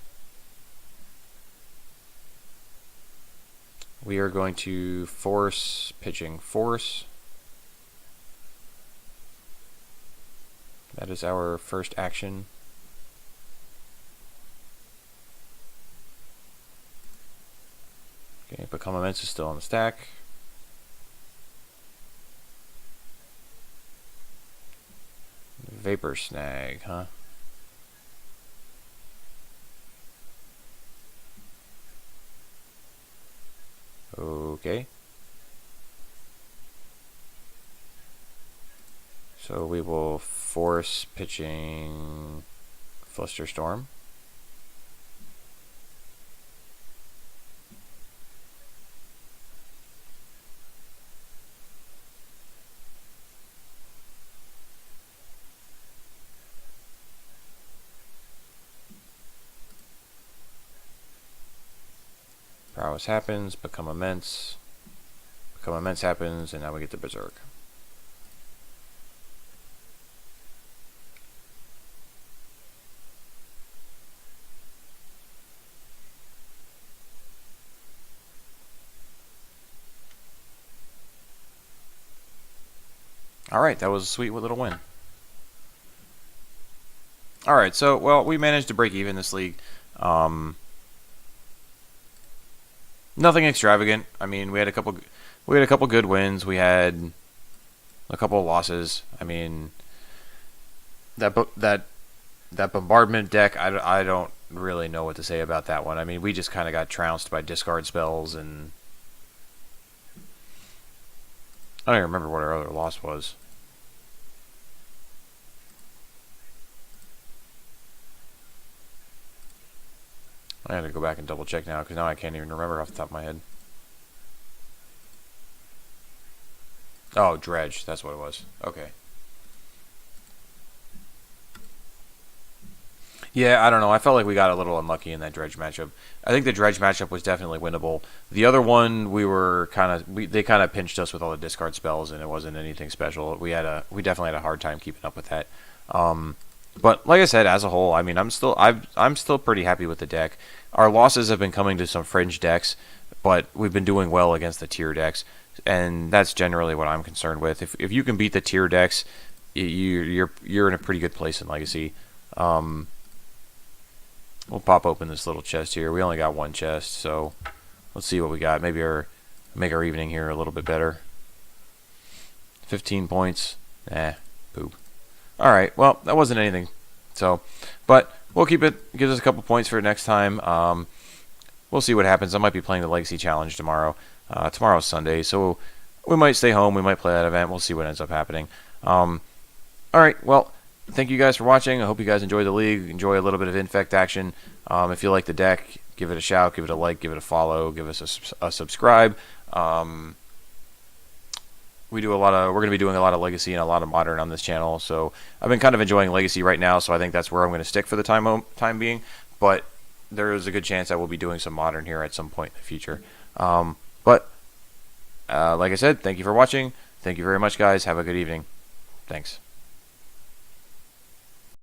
We are going to force pitching force. That is our first action. Okay, become immense is still on the stack. Vapor snag, huh? Okay. So we will force pitching Flusterstorm. Prowess happens, become immense. Become immense happens, and now we get the Berserk. Alright, that was a sweet little win. Alright, so, well, we managed to break even this league. Nothing extravagant. I mean, we had a couple good wins. We had a couple of losses. I mean, that bombardment deck, I don't really know what to say about that one. I mean, we just kind of got trounced by discard spells, and I don't even remember what our other loss was. I had to go back and double check now, because now I can't even remember off the top of my head. Oh, Dredge. That's what it was. Okay. Yeah, I don't know. I felt like we got a little unlucky in that Dredge matchup. I think the Dredge matchup was definitely winnable. The other one, we were they kind of pinched us with all the discard spells, and it wasn't anything special. We definitely had a hard time keeping up with that. But like I said, as a whole, I mean, I'm still pretty happy with the deck. Our losses have been coming to some fringe decks, but we've been doing well against the tier decks, and that's generally what I'm concerned with. If you can beat the tier decks, you're in a pretty good place in Legacy. We'll pop open this little chest here. We only got one chest, so let's see what we got. Maybe make our evening here a little bit better. 15 points. Poop. Alright, well, that wasn't anything. So, but we'll keep it. Gives us a couple points for next time. We'll see what happens. I might be playing the Legacy Challenge tomorrow. Tomorrow's Sunday, so we might stay home. We might play that event. We'll see what ends up happening. Alright, well, thank you guys for watching. I hope you guys enjoy the league. Enjoy a little bit of Infect action. If you like the deck, give it a shout, give it a like, give it a follow, give us a subscribe. We're going to be doing a lot of Legacy and a lot of Modern on this channel, so I've been kind of enjoying Legacy right now, so I think that's where I'm going to stick for the time being, but there is a good chance I will be doing some Modern here at some point in the future. But like I said, thank you for watching. Thank you very much, guys. Have a good evening. Thanks.